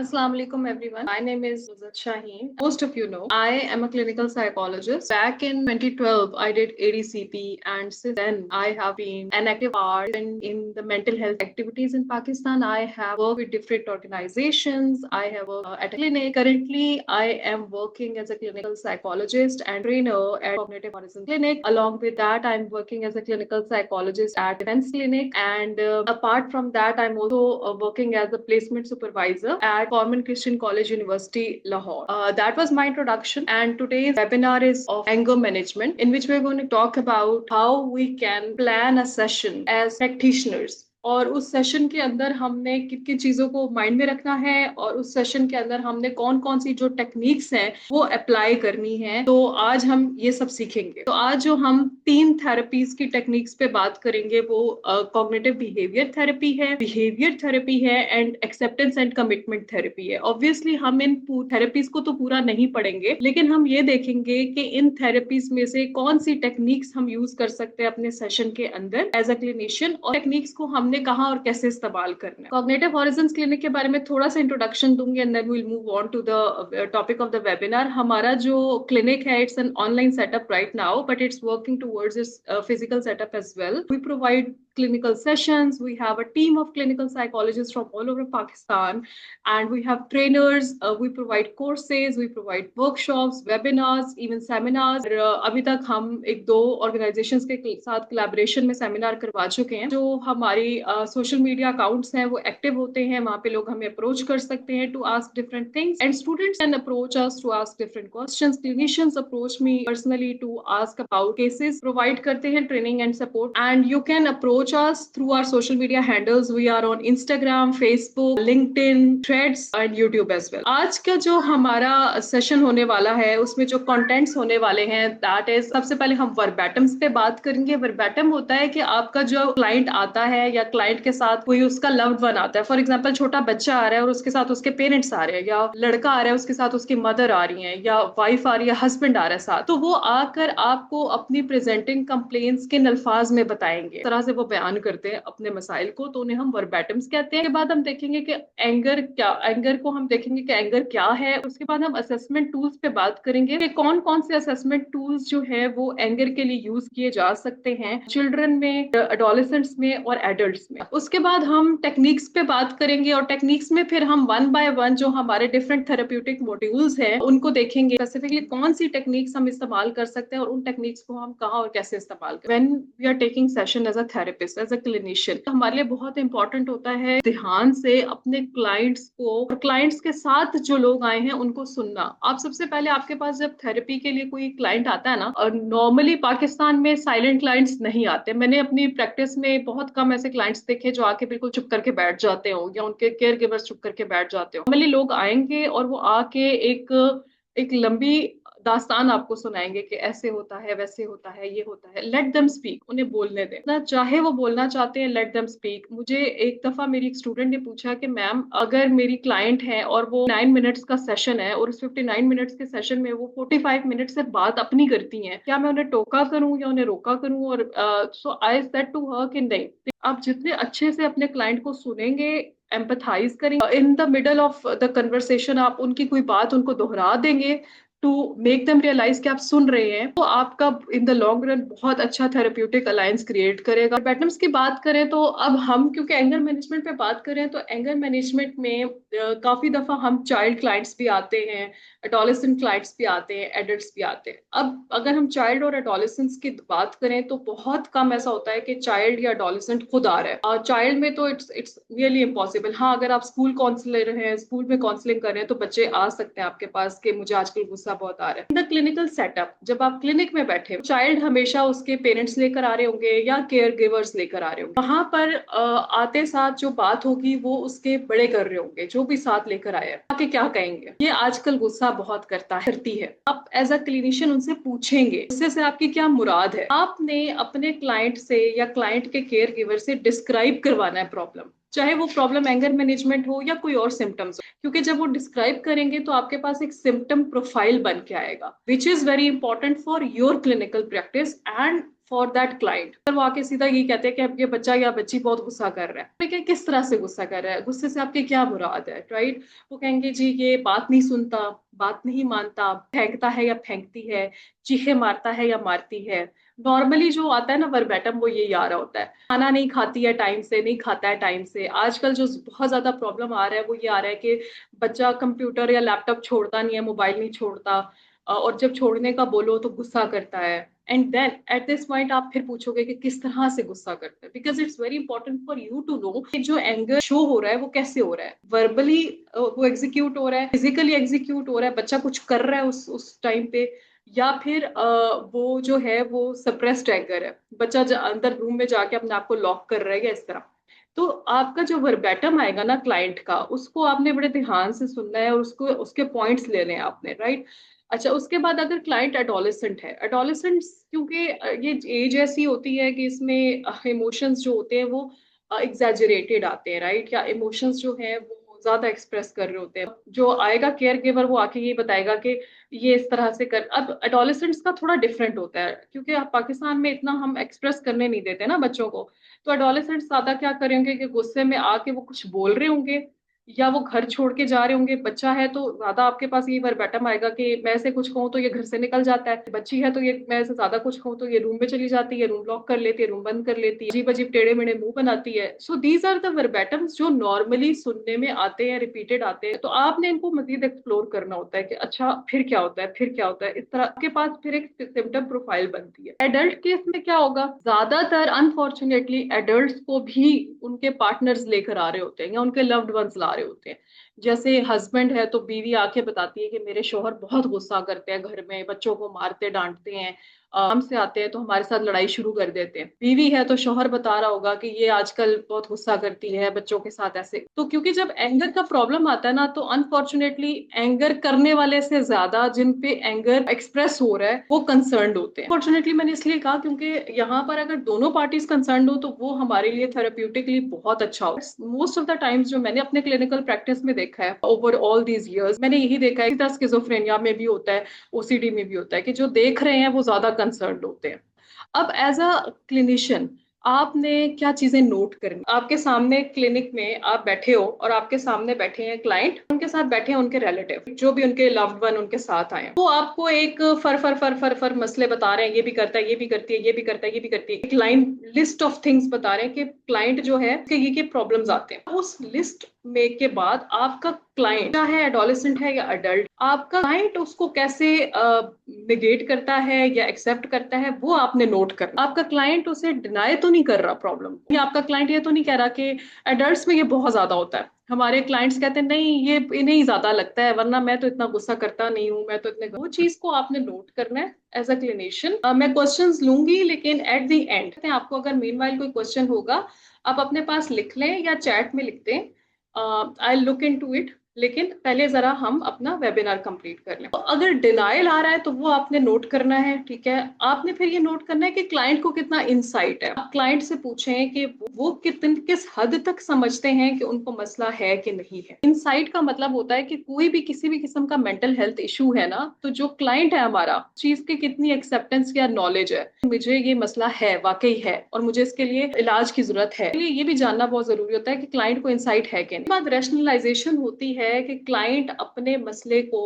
Assalamu alaikum everyone. My name is Nuzhat Shaheen. Most of you know, I am a clinical psychologist. Back in 2012, I did ADCP and since then I have been an active part in the mental health activities in Pakistan. I have worked with different organizations. I have worked at a clinic. Currently, I am working as a clinical psychologist and trainer at Cognitive Horizon Clinic. Along with that, I'm working as a clinical psychologist at Defense Clinic. And apart from that, I'm also working as a placement supervisor at Forman Christian College, University, Lahore. That was my introduction, and today's webinar is of anger management, in which we're going to talk about how we can plan a session as practitioners. और उस session के अंदर हमने किन किन चीजों को mind में रखना है और उस सेशन के अंदर हमने कौन कौन सी जो टेक्निक्स हैं वो अप्लाई करनी है। तो आज हम ये सब सीखेंगे। तो आज जो हम 3 थेरेपीज की टेक्निक्स पे बात करेंगे वो कॉग्निटिव बिहेवियर थेरेपी है and acceptance and commitment therapy है। ऑब्वियसली हम इन थेरेपीज को तो पूरा नहीं पढ़ेंगे, लेकिन हम ये देखेंगे कि इन थेरेपीज में से कौन सी टेक्निक्स हम यूज कर सकते हैं अपने सेशन के अंदर एज अ क्लिनिशियन, और टेक्निक्स को हमने कहाँ और कैसे इस्तेमाल करना है। कॉग्निटिव हॉरिजन्स क्लिनिक के बारे में थोड़ा सा इंट्रोडक्शन दूंगी and then we will move on to the topic of the webinar. हमारा जो क्लिनिक है it's an online setup right now, but it's working towards its physical setup as well. We provide clinical sessions. We have a team of clinical psychologists from all over Pakistan, and we have trainers. We provide courses, we provide workshops, webinars, even seminars. अभी तक हम 1-2 organizations के साथ collaboration में seminar करवा चुके हैं। जो हमारी social media accounts हैं वो active होते हैं, वहाँ पे लोग हमें approach कर सकते हैं to ask different things, and students can approach us to ask different questions. Clinicians approach me personally to ask about cases, provide करते हैं training and support, and you can approach us through our social media handles. We are on Instagram, Facebook, LinkedIn, Threads and YouTube as well. आज का जो हमारा session होने वाला है उसमें जो कंटेंट्स होने वाले हैं दैट इज, सबसे पहले हम वर्बैटम्स पे बात करेंगे। वर्बैटम होता है कि आपका जो क्लाइंट आता है या क्लाइंट के साथ कोई उसका लव्ड वन आता है, फॉर एग्जाम्पल छोटा बच्चा आ रहा है और उसके साथ उसके पेरेंट्स आ रहे हैं, या लड़का आ रहा है उसके साथ उसकी मदर आ रही है, या वाइफ आ रही है, हस्बैंड आ रहा है साथ, तो वो आकर आपको अपनी प्रेजेंटिंग कंप्लेंट्स के अल्फाज में बताएंगे। इस तरह से वो बयान करते हैं अपने मसाइल को, तो उन्हें हम वर्बैटम्स कहते हैं। के बाद हम देखेंगे कि एंगर को हम देखेंगे कि एंगर क्या है। उसके बाद हम असेसमेंट टूल्स पे बात करेंगे कि कौन कौन से असेसमेंट टूल्स जो है वो एंगर के लिए यूज किए जा सकते हैं चिल्ड्रन में, एडोलेसेंट्स में और एडल्ट्स में। उसके बाद हम टेक्निक्स पे बात करेंगे और टेक्निक्स में फिर हम 1 by 1 जो हमारे डिफरेंट थेरेप्यूटिक मॉड्यूल्स हैं उनको देखेंगे, स्पेसिफिकली कौन सी टेक्निक्स हम इस्तेमाल कर सकते हैं और उन टेक्निक्स को हम कहाँ और कैसे इस्तेमाल करें। When we are taking session as a therapist, as a clinician, तो हमारे लिए बहुत इंपॉर्टेंट होता है ध्यान से अपने क्लाइंट्स को और क्लाइंट्स के साथ जो लोग आए हैं उनको सुनना। आप सबसे पहले, आपके पास जब थेरेपी के लिए कोई क्लाइंट आता है ना, और नॉर्मली पाकिस्तान में साइलेंट क्लाइंट्स नहीं आते। मैंने अपनी प्रैक्टिस में बहुत कम ऐसे क्लाइंट्स देखे जो आके बिल्कुल चुप करके बैठ जाते हो या उनके केयर गिवर्स चुप करके बैठ जाते हो। नॉर्मली लोग आएंगे और वो आके एक लंबी दास्तान आपको सुनाएंगे कि ऐसे होता है, वैसे होता है, ये होता है। लेट देम स्पीक, उन्हें बोलने दें, ना चाहे वो बोलना चाहते हैं, लेट देम स्पीक। मुझे एक दफा मेरी एक स्टूडेंट ने पूछा कि मैम, अगर मेरी क्लाइंट है और वो 9 मिनट्स का सेशन है और उस 59 मिनट्स के सेशन में वो 45 मिनट से बात अपनी करती हैं, क्या मैं उन्हें टोका करूं या उन्हें रोका करूं? और सो आई सेड टू हर कि नहीं, आप जितने अच्छे से अपने क्लाइंट को सुनेंगे, एम्पथाइज करेंगे, in the middle of the conversation आप उनकी कोई बात उनको दोहरा देंगे टू मेक देम रियलाइज कि आप सुन रहे हैं, तो आपका इन द लॉन्ग रन बहुत अच्छा थेरेप्यूटिक अलायंस क्रिएट करेगा। पैटर्न्स की बात करें तो अब हम क्योंकि एंगर मैनेजमेंट पे बात करें, तो एंगर मैनेजमेंट में काफी दफा हम चाइल्ड क्लाइंट्स भी आते हैं, एडोलेसेंट क्लाइंट्स भी आते हैं, एडल्ट्स भी आते हैं। अब अगर हम चाइल्ड और एडोलेसेंट्स की बात करें तो बहुत कम ऐसा होता है कि चाइल्ड या एडोलेसेंट खुद आ रहा है। और चाइल्ड में तो इट्स रियली इम्पॉसिबल। हाँ, अगर आप स्कूल काउंसलर हैं, स्कूल में काउंसलिंग कर रहे हैं, तो बच्चे आ सकते हैं आपके पास कि मुझे आजकल गुस्सा बहुत आ रहा है। इन द क्लिनिकल सेटअप, जब आप क्लिनिक में बैठे, चाइल्ड हमेशा उसके पेरेंट्स लेकर आ रहे होंगे या केयर गिवर्स लेकर आ रहे होंगे। वहां पर आते साथ जो बात होगी वो उसके बड़े कर रहे होंगे, जो भी साथ लेकर आए हैं, आके क्या कहेंगे, ये आजकल गुस्सा बहुत करती है। आप एज अ क्लिनिशियन उनसे पूछेंगे गुस्से से आपकी क्या मुराद है। आपने अपने क्लाइंट से या क्लाइंट के केयर गिवर से डिस्क्राइब करवाना है प्रॉब्लम, चाहे वो प्रॉब्लम एंगर मैनेजमेंट हो या कोई और सिम्टम्स हो, क्योंकि जब वो डिस्क्राइब करेंगे तो आपके पास एक सिम्टम प्रोफाइल बन के आएगा, which is very important for your clinical practice and for that client. फिर वो आके सीधा ये कहते हैं कि अब ये बच्चा या बच्ची बहुत गुस्सा कर रहा है। देखिए किस तरह से गुस्सा कर रहा है, गुस्से से आपके क्या मुराद है, राइट। वो कहेंगे जी ये बात नहीं सुनता, बात नहीं मानता, फेंकता है या फेंकती है, चीखे मारता है या मारती है। नॉर्मली जो आता है ना वर्बैटम, वो यही आ रहा होता है। खाना नहीं खाती है टाइम से, नहीं खाता है टाइम से। आजकल जो बहुत ज्यादा प्रॉब्लम आ रहा है वो ये आ रहा है कि बच्चा कंप्यूटर या लैपटॉप छोड़ता नहीं है, मोबाइल नहीं छोड़ता, और जब छोड़ने का बोलो तो गुस्सा करता है। And then at this point आप फिर पूछोगे कि किस तरह से गुस्सा करते हैं, because it's very important for you to know कि जो एंगर शो हो रहा है वो कैसे हो रहा है। वर्बली वो एग्जीक्यूट हो रहा है, फिजिकली एग्जीक्यूट हो रहा है, बच्चा कुछ कर रहा है उस टाइम पे, या फिर वो जो है वो सप्रेस्ड एंगर है, बच्चा अंदर रूम में जाके अपने आप को लॉक कर रहा है या इस तरह। तो आपका जो वर्बैटम आएगा ना क्लाइंट का, उसको आपने बड़े ध्यान से सुनना है और उसको उसके पॉइंट्स लेने हैं आपने, राइट। अच्छा, उसके बाद अगर क्लाइंट एडोलेसेंट है, एडोलेसेंट क्योंकि ये एज ऐसी होती है कि इसमें इमोशंस जो होते हैं वो एग्जैजरेटेड आते हैं, राइट, या इमोशंस जो है वो ज्यादा एक्सप्रेस कर रहे होते हैं। जो आएगा केयर गिवर वो आके ये बताएगा कि ये इस तरह से कर। अब एडोलेसेंट्स का थोड़ा डिफरेंट होता है क्योंकि पाकिस्तान में इतना हम एक्सप्रेस करने नहीं देते ना बच्चों को। तो एडोलेसेंट्स ज्यादा क्या करेंगे कि गुस्से में आके वो कुछ बोल रहे होंगे, या वो घर छोड़ के जा रहे होंगे। बच्चा है तो ज्यादा आपके पास ये वर्बैटम आएगा कि मैं ऐसे कुछ कहूँ तो ये घर से निकल जाता है, बच्ची है तो ये मैं ऐसे ज्यादा कुछ कहूँ तो ये रूम में चली जाती है, रूम लॉक कर लेती है, रूम बंद कर लेती है, अजीब अजीब टेढ़े मेढ़े मुंह बनाती है। सो दीज आर द वर्बैटम्स जो नॉर्मली सुनने में आते हैं, रिपीटेड आते हैं। तो आपने इनको मजीद एक्सप्लोर करना होता है कि अच्छा फिर क्या होता है, फिर क्या होता है। इस तरह आपके पास फिर एक सिम्टम प्रोफाइल बनती है। एडल्ट केस में क्या होगा, ज्यादातर अनफॉर्चुनेटली एडल्ट को भी उनके पार्टनर्स लेकर आ रहे होते हैं या उनके लव्ड वंस ला रहे होते हैं। जैसे हस्बैंड है तो बीवी आके बताती है कि मेरे शोहर बहुत गुस्सा करते हैं, घर में बच्चों को मारते डांटते हैं, हमसे आते हैं तो हमारे साथ लड़ाई शुरू कर देते हैं। बीवी है तो शोहर बता रहा होगा कि ये आजकल बहुत गुस्सा करती है बच्चों के साथ ऐसे। तो क्योंकि जब एंगर का प्रॉब्लम आता है ना, तो अनफॉर्चुनेटली एंगर करने वाले से ज्यादा जिन पे एंगर एक्सप्रेस हो रहा है वो कंसर्न होते हैं। अनफॉर्चुनेटली मैंने इसलिए कहा क्योंकि यहाँ पर अगर दोनों पार्टीज कंसर्न हो तो वो हमारे लिए थेरेप्यूटिकली बहुत अच्छा हो। मोस्ट ऑफ द टाइम्स जो मैंने अपने क्लिनिकल प्रैक्टिस में देखा है ओवर ऑल दीज इयर्स, मैंने यही देखा है, स्किज़ोफ्रेनिया में भी होता है, ओसीडी में भी होता है, कि जो देख रहे हैं वो ज्यादा कंसर्न होते हैं। अब एज अ क्लिनिशियन आपने क्या चीजें नोट करनी। आपके सामने क्लिनिक में आप बैठे हो और आपके सामने बैठे हैं क्लाइंट, उनके साथ बैठे हैं उनके रिलेटिव जो भी उनके लव्ड वन उनके साथ आए हैं। वो आपको एक फर फर फर फर फर मसले बता रहे हैं, ये भी करता है, ये भी करती है, ये भी करता है, ये भी करती है, एक लाइन लिस्ट ऑफ थिंग्स बता रहे हैं कि क्लाइंट जो है कि ये प्रॉब्लम्स आते हैं। उस लिस्ट में के बाद आपका क्लाइंट क्या है, एडोलेसेंट है या अडल्ट, आपका क्लाइंट उसको कैसे निगेट करता है या एक्सेप्ट करता है वो आपने नोट करना। आपका क्लाइंट उसे डिनाई तो नहीं कर रहा प्रॉब्लम, या आपका क्लाइंट ये तो नहीं कह रहा कि एडल्ट्स में ये बहुत ज्यादा होता है। हमारे क्लाइंट्स कहते हैं नहीं ये इन्हें ही ज्यादा लगता है, वरना मैं तो इतना गुस्सा करता नहीं हूँ, मैं तो इतने। वो चीज को आपने नोट करना है एज अ क्लिनिशियन। मैं क्वेश्चंस लूंगी लेकिन एट द एंड आपको अगर मीनवाइल कोई क्वेश्चन होगा आप अपने पास लिख लें या चैट में लिख दें, I look in to it. लेकिन पहले जरा हम अपना वेबिनार कंप्लीट कर लें। तो अगर डिनाइल आ रहा है तो वो आपने नोट करना है, ठीक है। आपने फिर ये नोट करना है कि क्लाइंट को कितना इंसाइट है। आप क्लाइंट से पूछें कि वो किस हद तक समझते हैं कि उनको मसला है कि नहीं है। इंसाइट का मतलब होता है कि कोई भी किसी भी किस्म का मेंटल हेल्थ इशू है ना, तो जो क्लाइंट है हमारा चीज की कितनी एक्सेप्टेंस या नॉलेज है, मुझे ये मसला है, वाकई है, और मुझे इसके लिए इलाज की जरूरत है। इसलिए ये भी जानना बहुत जरूरी होता है कि क्लाइंट को इंसाइट है कि नहीं। बाद रैशनलाइजेशन होती है कि क्लाइंट अपने मसले को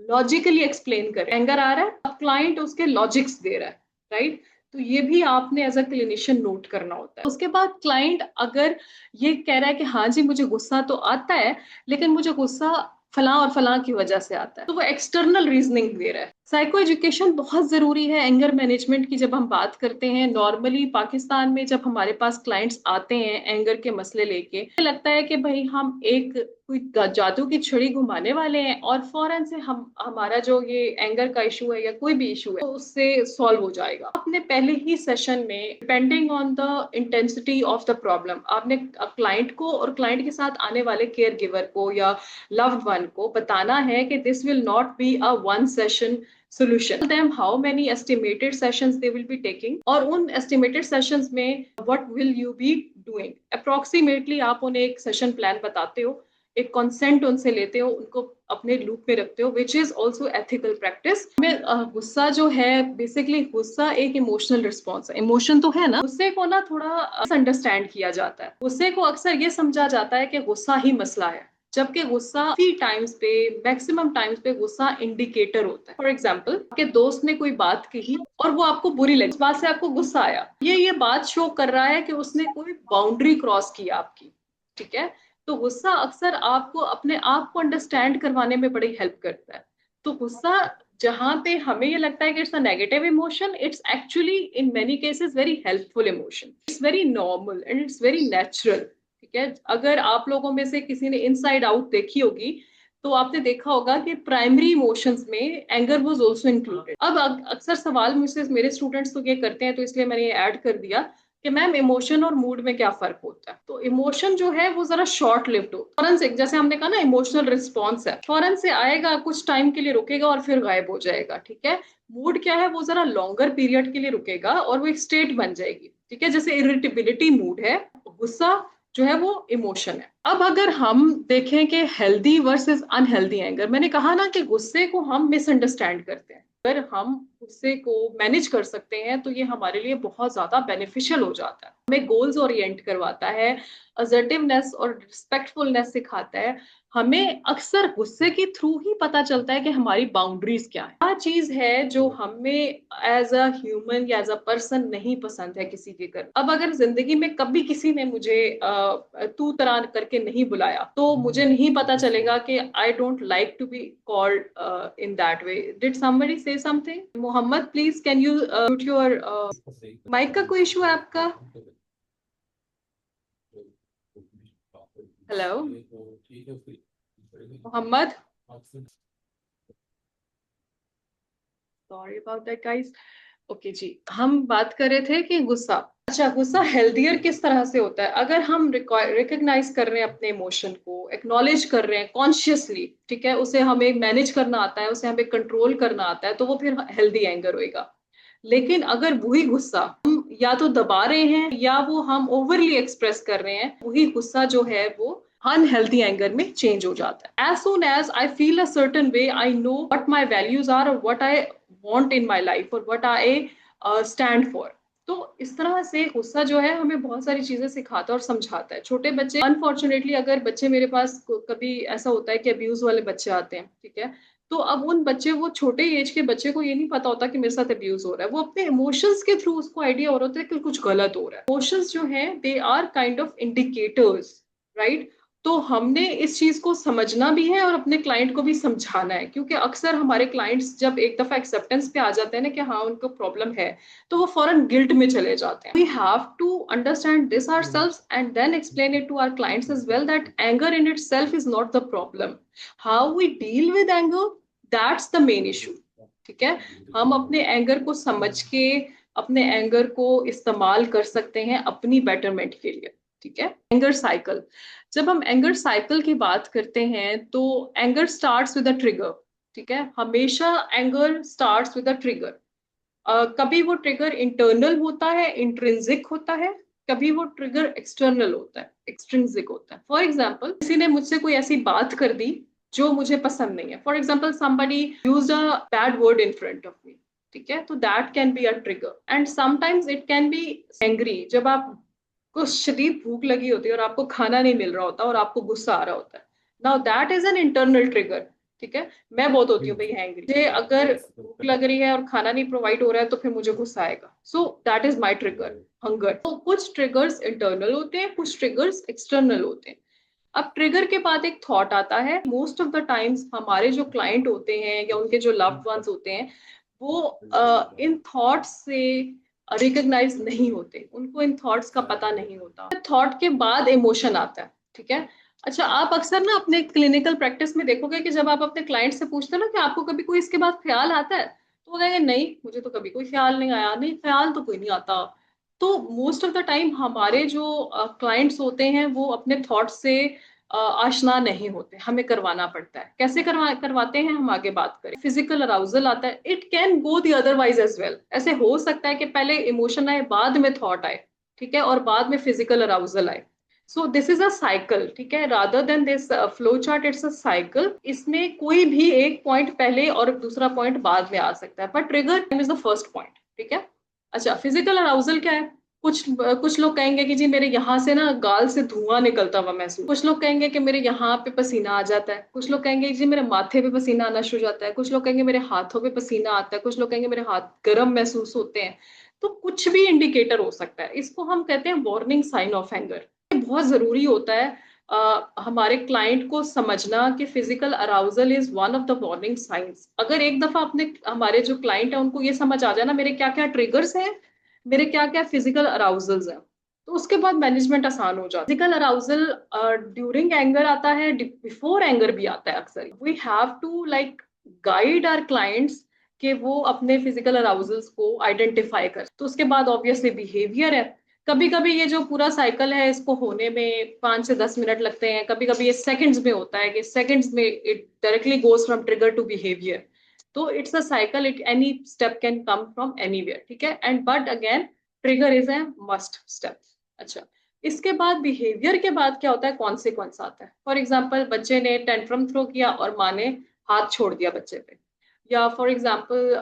लॉजिकली एक्सप्लेन करे। एंगर आ रहा है, अब क्लाइंट उसके लॉजिक्स दे रहा है, राइट। तो ये भी आपने एज अ क्लिनिशियन नोट करना होता है। उसके बाद क्लाइंट अगर ये कह रहा है कि हाँ जी मुझे गुस्सा तो आता है, लेकिन मुझे गुस्सा फलां और फलां की वजह से आता है, तो वो एक्सटर्नल रीजनिंग दे रहा है। साइको एजुकेशन बहुत जरूरी है एंगर मैनेजमेंट की। जब हम बात करते हैं नॉर्मली पाकिस्तान में, जब हमारे पास क्लाइंट्स आते हैं एंगर के मसले लेके, लगता है कि भाई हम एक कोई जादू की छड़ी घुमाने वाले हैं और फौरन से हम हमारा जो ये एंगर का इशू है या कोई भी इशू है तो उससे सॉल्व हो जाएगा। आपने पहले ही सेशन में depending on the intensity of the problem आपने क्लाइंट को और क्लाइंट के साथ आने वाले केयर गिवर को या लव्ड वन को बताना है कि this will not be a one session solution. Tell them how many estimated sessions they will be taking और उन estimated sessions में what will you be doing. Approximately आप उन्हें एक सेशन प्लान बताते हो एक कंसेंट उनसे लेते हो, उनको अपने लूप में रखते हो, which is also ethical practice. में गुस्सा जो है, बेसिकली गुस्सा एक इमोशनल रिस्पॉन्स है, इमोशन तो है ना। गुस्से को ना थोड़ा अंडरस्टैंड किया जाता है। गुस्से को अक्सर ये समझा जाता है कि गुस्सा ही मसला है, जबकि गुस्सा काफी टाइम्स पे, मैक्सिमम टाइम्स पे गुस्सा इंडिकेटर होता है। फॉर एग्जाम्पल, आपके दोस्त ने कोई बात कही और वो आपको बुरी लगी, उस बात से आपको गुस्सा आया, ये बात शो कर रहा है कि उसने कोई बाउंड्री क्रॉस की आपकी। ठीक है, तो गुस्सा अक्सर आपको अपने आप को अंडरस्टैंड करवाने में बड़ी हेल्प करता है। तो गुस्सा जहां पे हमें ये लगता है कि it's a negative emotion, it's actually in many cases very helpful emotion. It's very normal and it's very natural. ठीक है, अगर आप लोगों में से किसी ने इनसाइड आउट देखी होगी तो आपने देखा होगा कि प्राइमरी इमोशंस में एंगर वाज आल्सो इंक्लूडेड। अब अक्सर सवाल मुझसे मेरे स्टूडेंट्स तो ये करते हैं, तो इसलिए मैंने ये ऐड कर दिया कि मैम इमोशन और मूड में क्या फर्क होता है। तो इमोशन जो है वो जरा शॉर्ट लिव्ड हो, फौरन से, जैसे हमने कहा ना इमोशनल रिस्पॉन्स है, फौरन से आएगा, कुछ टाइम के लिए रुकेगा और फिर गायब हो जाएगा। ठीक है, मूड क्या है, वो जरा लॉन्गर पीरियड के लिए रुकेगा और वो एक स्टेट बन जाएगी। ठीक है, जैसे इरिटेबिलिटी मूड है, गुस्सा जो है वो इमोशन है। अब अगर हम देखें कि हेल्दी वर्सेस अनहेल्दी एंगर, मैंने कहा ना कि गुस्से को हम मिसअंडरस्टैंड करते हैं। अगर हम गुस्से को मैनेज कर सकते हैं तो ये हमारे लिए बहुत ज्यादा बेनिफिशियल हो जाता है, हमें गोल्स ओरिएंट करवाता है, असर्टिवनेस और रिस्पेक्टफुलनेस सिखाता है। हमें अक्सर गुस्से के थ्रू ही पता चलता है कि हमारी बाउंड्रीज क्या है, क्या चीज है जो हमें एज अ ह्यूमन या एज अ पर्सन नहीं पसंद है किसी के कर। अब अगर जिंदगी में कभी किसी ने मुझे तू तरह करके नहीं बुलाया तो मुझे नहीं पता चलेगा कि I don't like to be called in that way. Did somebody say something? Mohammad please can you mute your mic? का कोई इशू है आपका? Hello Mohammad, sorry about that guys. Okay जी, हम बात कर रहे थे कि गुस्सा, अच्छा गुस्सा हेल्दियर किस तरह से होता है अगर हम रिकॉग्नाइज कर रहे हैं अपने इमोशन को, एक्नॉलेज कर रहे हैं कॉन्शियसली। ठीक है, उसे हमें मैनेज करना आता है, उसे हमें कंट्रोल करना आता है, तो वो फिर हेल्दी एंगर होएगा। लेकिन अगर वही गुस्सा हम या तो दबा रहे हैं या वो हम ओवरली एक्सप्रेस कर रहे हैं, वही गुस्सा जो है वो अनहेल्दी एंगर में चेंज हो जाता है। As soon as I feel a certain way, I know what my values are और what I want in my life और व्हाट आई स्टैंड फॉर। तो इस तरह से गुस्सा जो है हमें बहुत सारी चीजें सिखाता है और समझाता है। छोटे बच्चे, अनफॉर्चुनेटली अगर बच्चे मेरे पास कभी ऐसा होता है कि अब्यूज वाले बच्चे आते हैं, ठीक है, तो अब उन बच्चे, वो छोटे एज के बच्चे को ये नहीं पता होता कि मेरे साथ अब्यूज हो रहा है, वो अपने इमोशंस के थ्रू उसको आइडिया हो रहा होता है कि कुछ गलत हो रहा है। इमोशंस जो है they are kind of indicators, right. तो हमने इस चीज को समझना भी है और अपने क्लाइंट को भी समझाना है, क्योंकि अक्सर हमारे क्लाइंट्स जब एक दफा एक्सेप्टेंस पे आ जाते हैं ना कि हाँ उनको प्रॉब्लम है, तो वो फौरन गिल्ट में चले जाते हैं। We have to understand this ourselves and then explain it to our clients as well that anger in itself is not the problem. How we deal with anger, that's the main issue. ठीक है, हम अपने anger को समझ के अपने anger को इस्तेमाल कर सकते हैं अपनी बेटरमेंट के लिए। ठीक है, एंगर साइकिल, जब हम एंगर साइकिल की बात करते हैं तो anger starts with a trigger. ठीक है, हमेशा anger starts with a trigger. कभी वो ट्रिगर इंटरनल होता है, इंट्रिंसिक होता है, कभी वो ट्रिगर एक्सटर्नल होता है, एक्सट्रिंसिक होता है। फॉर एग्जाम्पल, किसी ने मुझसे कोई ऐसी बात कर दी जो मुझे पसंद नहीं है। For example, somebody used a bad word in front of me, ठीक है, तो that can be a trigger and sometimes it can be angry, जब आपको शदीद भूख लगी होती है और आपको खाना नहीं मिल रहा होता और आपको गुस्सा आ रहा होता है। Now that is an internal trigger. ठीक है, मैं बहुत होती हूँ भाई हैंग्री, मुझे अगर भूख लग रही है और खाना नहीं प्रोवाइड हो रहा है तो फिर मुझे गुस्सा आएगा। So that is my trigger, hunger. तो कुछ ट्रिगर्स इंटरनल होते हैं, कुछ ट्रिगर्स एक्सटर्नल होते हैं। अब ट्रिगर के बाद एक थॉट आता है। मोस्ट ऑफ द टाइम्स हमारे जो क्लाइंट होते हैं या उनके जो लव्ड वंस होते हैं वो इन थॉट्स से रिकग्नाइज नहीं होते, उनको इन थॉट्स का पता नहीं होता। थॉट के बाद इमोशन आता है। ठीक है, अच्छा आप अक्सर ना अपने क्लिनिकल प्रैक्टिस में देखोगे कि जब आप अपने क्लाइंट से पूछते हो ना कि आपको कभी कोई इसके बाद ख्याल आता है, तो वो कहेंगे नहीं मुझे तो कभी कोई ख्याल नहीं आया, नहीं ख्याल तो कोई नहीं आता। तो मोस्ट ऑफ द टाइम हमारे जो क्लाइंट्स होते हैं वो अपने थॉट से आशना नहीं होते, हमें करवाना पड़ता है। कैसे करवाते हैं हम आगे बात करें। फिजिकल अराउजल आता है, it can go the otherwise as well. ऐसे हो सकता है कि पहले इमोशन आए बाद में थॉट आए, ठीक है, और बाद में फिजिकल अराउजल आए। सो दिस इज अ साइकिल, ठीक है, rather than this flow chart, it's a cycle. इसमें कोई भी एक पॉइंट पहले और दूसरा पॉइंट बाद में आ सकता है, पर trigger is the first point, ठीक है। अच्छा, फिजिकल अराउजल क्या है? कुछ लोग कहेंगे कि जी मेरे यहाँ से ना गाल से धुआं निकलता हुआ महसूस, कुछ लोग कहेंगे कि मेरे यहाँ पे पसीना आ जाता है, कुछ लोग कहेंगे जी मेरे माथे पे पसीना आना शुरू हो जाता है, कुछ लोग कहेंगे मेरे हाथों पे पसीना आता है, कुछ लोग कहेंगे मेरे हाथ गर्म महसूस होते हैं। तो कुछ भी इंडिकेटर हो सकता है, इसको हम कहते हैं वार्निंग साइन ऑफ एंगर। बहुत जरूरी होता है हमारे क्लाइंट को समझना कि physical arousal is one of the warning science. अगर एक दफा अपने हमारे जो क्लाइंट है उनको ये समझ आ जाए ना मेरे क्या क्या ट्रिगर्स हैं, मेरे क्या क्या फिजिकल अराउजल्स हैं, तो उसके बाद मैनेजमेंट आसान हो जाता है। फिजिकल अराउजल ड्यूरिंग एंगर आता है, बिफोर एंगर भी आता है अक्सर। We have to like guide our clients कि वो अपने फिजिकल अराउजल्स को आइडेंटिफाई कर। तो उसके बाद ऑब्वियसली बिहेवियर है। कभी कभी ये जो पूरा साइकिल है इसको होने में 5 से 10 मिनट लगते हैं, कभी कभी ये सेकंड्स में होता है कि सेकंड्स में it directly goes from trigger to behaviour. तो it's a cycle, it any step can come from anywhere, ठीक है, and but again trigger is a must step. अच्छा, इसके बाद बिहेवियर के बाद क्या होता है, कॉन्सिक्वेंस आता है। फॉर एग्जाम्पल बच्चे ने टेंट्रम थ्रो किया और माँ ने हाथ छोड़ दिया बच्चे पे, या फॉर एग्जाम्पल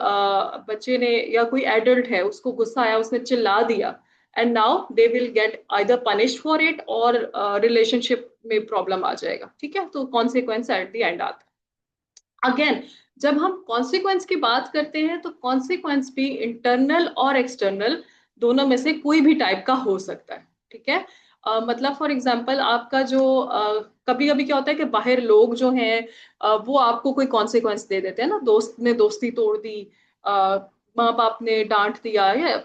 बच्चे ने या कोई एडल्ट है उसको गुस्सा आया उसने चिल्ला दिया, and now they will get either punished for it और रिलेशनशिप में प्रॉब्लम आ जाएगा, ठीक है। तो कॉन्सिक्वेंस एट द एंड आता है। अगेन जब हम कॉन्सिक्वेंस की बात करते हैं तो कॉन्सिक्वेंस भी इंटरनल और एक्सटर्नल दोनों में से कोई भी टाइप का हो सकता है, ठीक है। मतलब फॉर एग्जाम्पल आपका जो कभी कभी क्या होता है कि बाहर लोग जो हैं वो आपको कोई कॉन्सिक्वेंस दे देते हैं ना, दोस्त ने दोस्ती तोड़ दी, माँ बाप ने डांट दिया, या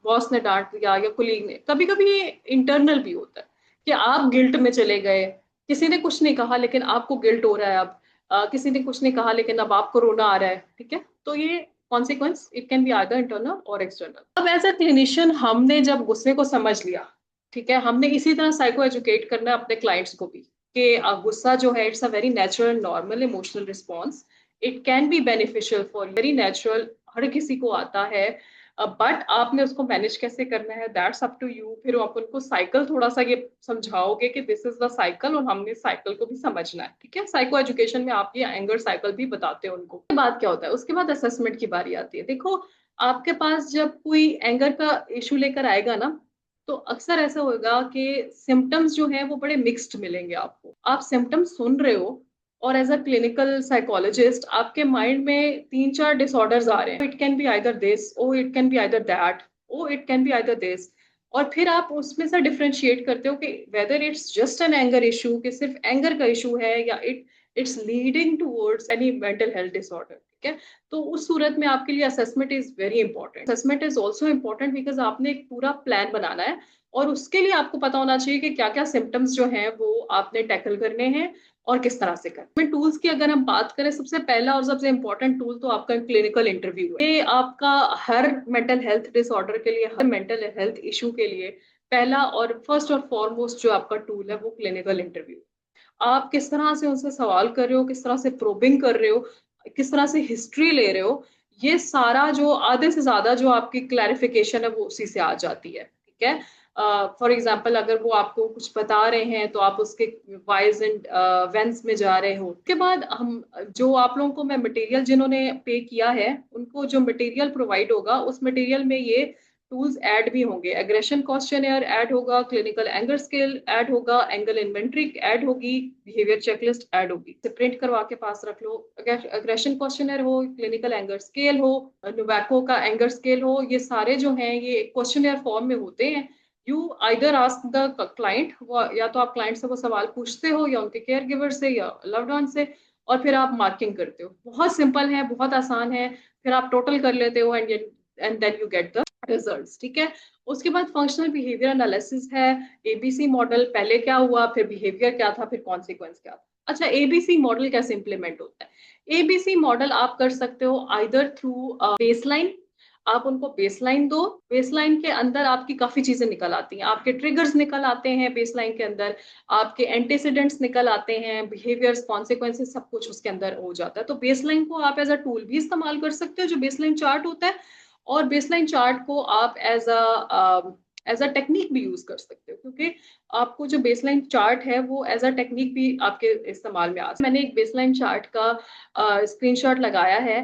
बॉस ने डांट दिया, या कुलीग ने। कभी कभी ये इंटरनल भी होता है कि आप गिल्ट में चले गए, किसी ने कुछ नहीं कहा लेकिन आपको गिल्ट हो रहा है अब, किसी ने कुछ नहीं कहा लेकिन अब आपको रोना आ रहा है, ठीक है। तो ये consequence it can be either internal और एक्सटर्नल। अब एज अ क्लिनिशियन हमने जब गुस्से को समझ लिया, ठीक है, हमने इसी तरह साइको एजुकेट करना है अपने क्लाइंट्स को भी कि गुस्सा जो है it's a very natural normal emotional response. It can be beneficial for very natural, हर किसी को आता है, बट आपने उसको मैनेज कैसे करना है दैट्स अप टू यू। फिर आप उनको साइकिल थोड़ा सा ये समझाओगे कि दिस इज द साइकिल और हमने साइकिल को भी समझना है, ठीक है। साइको एजुकेशन में आप ये एंगर साइकिल भी बताते हो उनको। उसके बाद क्या होता है, उसके बाद असेसमेंट की बारी आती है। देखो, आपके पास जब कोई एंगर का इशू लेकर आएगा ना, तो अक्सर ऐसा होगा कि सिम्टम्स जो है वो बड़े मिक्स्ड मिलेंगे आपको। आप सिम्टम्स सुन रहे हो और एज अ क्लिनिकल साइकोलॉजिस्ट आपके माइंड में 3 4 डिसऑर्डर्स आ रहे हैं। It can be either this, or it can be either that, or it can be either this. और फिर आप उसमें से डिफरेंशिएट करते हो कि whether it's just an anger issue, कि सिर्फ एंगर का इशू है, या it's leading towards any mental health disorder, ठीक है। तो उस सूरत में आपके लिए assessment is very important. Assessment is also important because आपने एक पूरा प्लान बनाना है और उसके लिए आपको पता होना चाहिए कि क्या क्या सिम्टम्स जो हैं वो आपने टैकल करने हैं और किस तरह से करें। टूल्स की अगर हम बात करें, सबसे पहला और सबसे इंपॉर्टेंट टूल तो आपका क्लिनिकल इंटरव्यू है। ये आपका हर मेंटल हेल्थ डिसऑर्डर के लिए, हर मेंटल हेल्थ इशू के लिए पहला और फर्स्ट और फॉरमोस्ट जो आपका टूल है वो क्लिनिकल इंटरव्यू। आप किस तरह से उनसे सवाल कर रहे हो, किस तरह से प्रोबिंग कर रहे हो, किस तरह से हिस्ट्री ले रहे हो, ये सारा जो आधे से ज्यादा जो आपकी क्लैरिफिकेशन है वो उसी से आ जाती है, ठीक है। फॉर एग्जाम्पल अगर वो आपको कुछ बता रहे हैं तो आप उसके वाइज एंड वेंस में जा रहे हो। उसके बाद हम जो आप लोगों को मैं मटेरियल जिन्होंने पे किया है उनको जो मटेरियल प्रोवाइड होगा उस मटेरियल में ये टूल्स ऐड भी होंगे। एग्रेशन क्वेश्चनर ऐड होगा, क्लिनिकल एंगर स्केल ऐड होगा, एंगल इन्वेंट्री ऐड होगी, बिहेवियर चेकलिस्ट ऐड होगी। प्रिंट करवा के पास रख लो। एग्रेशन क्वेश्चनर हो, क्लिनिकल एंगर स्केल हो, नोवैको का एंगर स्केल हो, ये सारे जो हैं ये क्वेश्चनर फॉर्म में होते हैं। You either ask the client, या तो आप क्लाइंट से वो सवाल पूछते हो या उनके केयर गिवर से या लव्ड वन से, और फिर आप मार्किंग करते हो। बहुत सिंपल है, बहुत आसान है। फिर आप टोटल कर लेते हो and then you get the results, ठीक है। उसके बाद फंक्शनल बिहेवियर एनालिसिस है। एबीसी मॉडल, पहले क्या हुआ, फिर बिहेवियर क्या था, फिर कॉन्सिक्वेंस क्या था। अच्छा, एबीसी मॉडल कैसे इंप्लीमेंट होता है? एबीसी मॉडल आप कर सकते हो आइदर थ्रू बेसलाइन। आप उनको बेसलाइन दो, बेसलाइन के अंदर आपकी काफी चीजें निकल आती हैं, आपके ट्रिगर्स निकल आते हैं बेसलाइन के अंदर, आपके एंटीसीडेंट्स निकल आते हैं, बिहेवियर्स, कॉन्सिक्वेंसेस, सब कुछ उसके अंदर हो जाता है। तो बेसलाइन को आप एज अ टूल भी इस्तेमाल कर सकते हो, जो बेसलाइन चार्ट होता है। और बेसलाइन चार्ट को आप as a as a technique भी यूज कर सकते हो, क्योंकि आपको जो बेसलाइन चार्ट है वो एज अ टेक्निक भी आपके इस्तेमाल में आ सकता है। मैंने एक बेसलाइन चार्ट का स्क्रीनशॉट लगाया है।